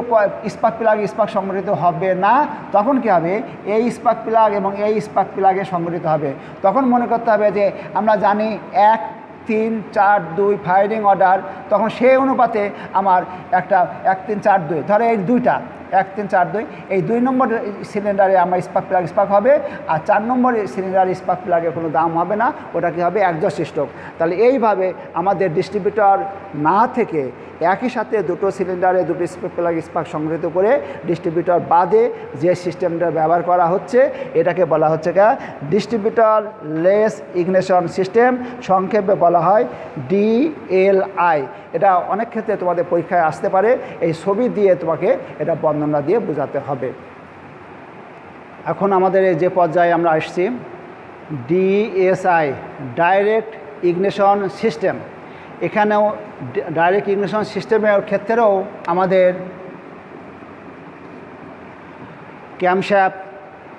স্পার্ক প্লাগ স্পার্ক সংগঠিত হবে না। তখন কী হবে, এই স্পার্ক প্লাগ এবং এই স্পার্ক প্লাগে সংগঠিত হবে। তখন মনে করতে হবে যে আমরা জানি 1 3 4 2 ফায়ারিং অর্ডার, তখন সেই অনুপাতে আমার একটা 1 3 4 2, ধরো এই দুইটা 1 3 4 2, এই 2 নম্বর সিলিন্ডারে আমার স্পার্ক প্লাগ স্পার্ক হবে, আর 4 নম্বর সিলিন্ডারে স্পার্ক প্লাগে কোনো দাম হবে না, ওটা কী হবে, একজস্ট স্ট্রোক। তাহলে এইভাবে আমাদের ডিস্ট্রিবিউটর না থেকে একই সাথে দুটো সিলিন্ডারে দুটো স্পার্ক প্লাগ স্পার্ক সংগঠিত করে ডিস্ট্রিবিউটর বাদে যে সিস্টেমটা ব্যবহার করা হচ্ছে, এটাকে বলা হচ্ছে ডিস্ট্রিবিউটর লেস ইগনিশন সিস্টেম, সংক্ষেপে বলা হয় DLI। এটা অনেক ক্ষেত্রে তোমাদের পরীক্ষায় আসতে পারে, এই ছবি দিয়ে তোমাকে এটা বর্ণনা দিয়ে বোঝাতে হবে। এখন আমাদের যে পর্যায়ে আমরা আসছি, DSI ডাইরেক্ট ইগনিশন সিস্টেম। এখানেও ডাইরেক্ট ইগনিশন সিস্টেমের ক্ষেত্রেও আমাদের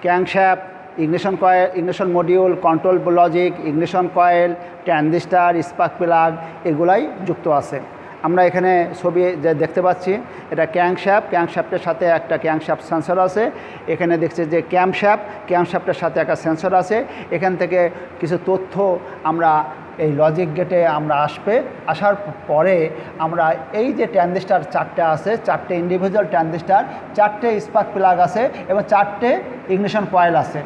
crankshaft, ignition coil, ignition module, control logic, ignition coil, transistor, spark plug, এগুলাই যুক্ত আছে। আমরা এখানে ছবি যে দেখতে পাচ্ছি, এটা ক্যাংশ্যাফটের সাথে একটা ক্যাংশ্যাফট সেন্সর আছে। এখানে দেখছি যে ক্যামশ্যাফটের সাথে একটা সেন্সর আছে। এখান থেকে কিছু তথ্য আমরা এই লজিক গেটে আমরা আসার পরে আমরা এই যে ট্রানজিস্টার 4টে আছে, 4টে ইন্ডিভিজুয়াল ট্রানজিস্টার, 4টে স্পার্ক প্লাগ আছে এবং 4টে ইগনিশন কয়েল আছে।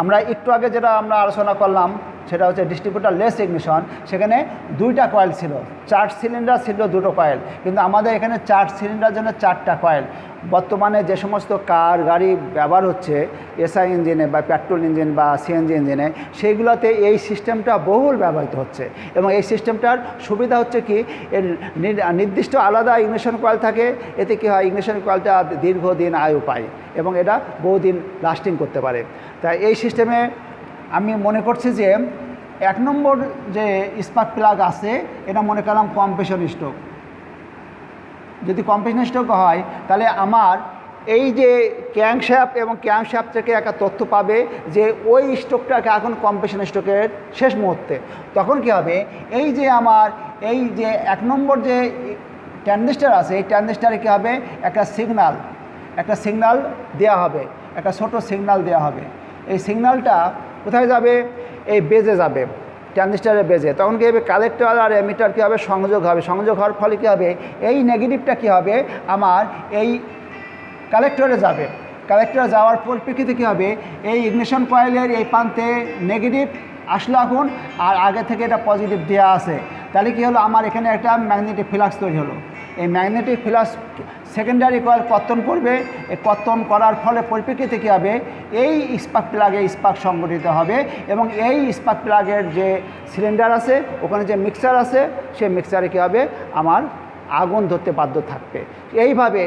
আমরা একটু আগে যেটা আমরা আলোচনা করলাম সেটা হচ্ছে ডিস্ট্রিবিউটর লেস ইগনিশন, সেখানে 2টা কয়েল ছিল, 4 সিলিন্ডার ছিল 2টো কয়েল, কিন্তু আমাদের এখানে 4 সিলিন্ডার জন্য 4টা কয়েল। বর্তমানে যে সমস্ত কার গাড়ি ব্যবহার হচ্ছে এসআই ইঞ্জিনে বা পেট্রোল ইঞ্জিন বা সিএনজি ইঞ্জিনে, সেইগুলোতে এই সিস্টেমটা বহুল ব্যবহৃত হচ্ছে। এবং এই সিস্টেমটার সুবিধা হচ্ছে কি, এর নির্দিষ্ট আলাদা ইগনিশন কয়েল থাকে। এতে কী হয়, ইগনিশন কয়েলটা দীর্ঘদিন আয়ু পায় এবং এটা বহুদিন লাস্টিং করতে পারে। তাই এই সিস্টেমে আমি মনে করছি যে 1 নম্বর যে স্পার্ক প্লাগ আছে, এটা মনে করলাম কম্প্রেশন স্ট্রোক। যদি কম্প্রেশন স্ট্রোক হয় তাহলে আমার এই যে ক্যাংশ্যাফট এবং ক্যাংশ্যাফট থেকে একটা তথ্য পাবে যে ওই স্ট্রোকটাকে এখন কম্প্রেশন স্ট্রোকের শেষ মুহূর্তে। তখন কী হবে, এই যে আমার এই যে 1 নম্বর যে ট্রানজিস্টার আছে, এই ট্রানজিস্টারে কী হবে, একটা সিগন্যাল দেওয়া হবে, একটা ছোট সিগন্যাল দেওয়া হবে। এই সিগন্যালটা কোথায় যাবে, এই বেজে যাবে, ট্রানজিস্টারের বেজে। তখন কী হবে, কালেক্টর আর এমিটার কী হবে, সংযোগ হওয়ার ফলে কী হবে, এই নেগেটিভটা কী হবে, আমার এই কালেক্টরে যাবে। কালেক্টরে যাওয়ার পরিপ্রেক্ষিতে কী হবে, এই ইগনিশন কয়েলের এই প্রান্তে নেগেটিভ আসলো এখন, আর আগে থেকে এটা পজিটিভ দেওয়া আছে। তাহলে কী হলো, আমার এখানে একটা ম্যাগনেটিক ফ্লাক্স তৈরি হলো। এই ম্যাগনেটিক ফ্লাক্স সেকেন্ডারি কয়েল কর্তন করবে। এই কর্তন করার ফলে পরিপ্রেক্ষিতে কী হবে, এই স্পার্ক প্লাগে স্পার্ক সংগঠিত হবে এবং এই স্পার্ক প্লাগের যে সিলিন্ডার আছে, ওখানে যে মিক্সার আছে, সেই মিক্সারে কী হবে, আমার আগুন ধরতে বাধ্য থাকবে। এইভাবে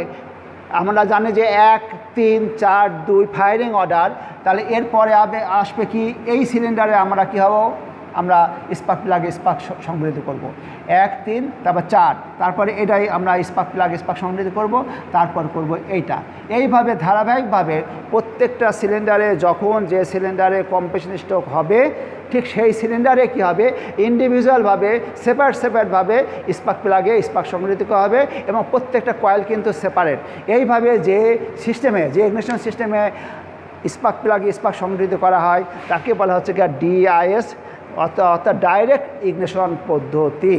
আমরা জানি যে 1 3 4 2 ফায়ারিং অর্ডার। তাহলে এরপরে আসবে কি, এই সিলিন্ডারে আমরা কী হব, আমরা স্পার্ক প্লাগে স্পার্ক সংগঠিত করব 1 3 তারপর 4 তারপরে এটাই আমরা স্পার্ক প্লাগে স্পার্ক সংগঠিত করব তারপর করব এইটা। এইভাবে ধারাবাহিকভাবে প্রত্যেকটা সিলিন্ডারে যখন যে সিলিন্ডারে কম্প্রেশন স্ট্রোক হবে ঠিক সেই সিলিন্ডারে কী হবে ইন্ডিভিজুয়ালভাবে সেপারেটভাবে স্পার্ক প্লাগে স্পার্ক সংগঠিত করা হবে এবং প্রত্যেকটা কয়েল কিন্তু সেপারেট। এইভাবে যে সিস্টেমে যে ইগনিশন সিস্টেমে স্পার্ক প্লাগে স্পার্ক সংগঠিত করা হয় তাকে বলা হচ্ছে কি ডিআইএস অর্থাৎ ডাইরেক্ট ইগনিশন পদ্ধতি।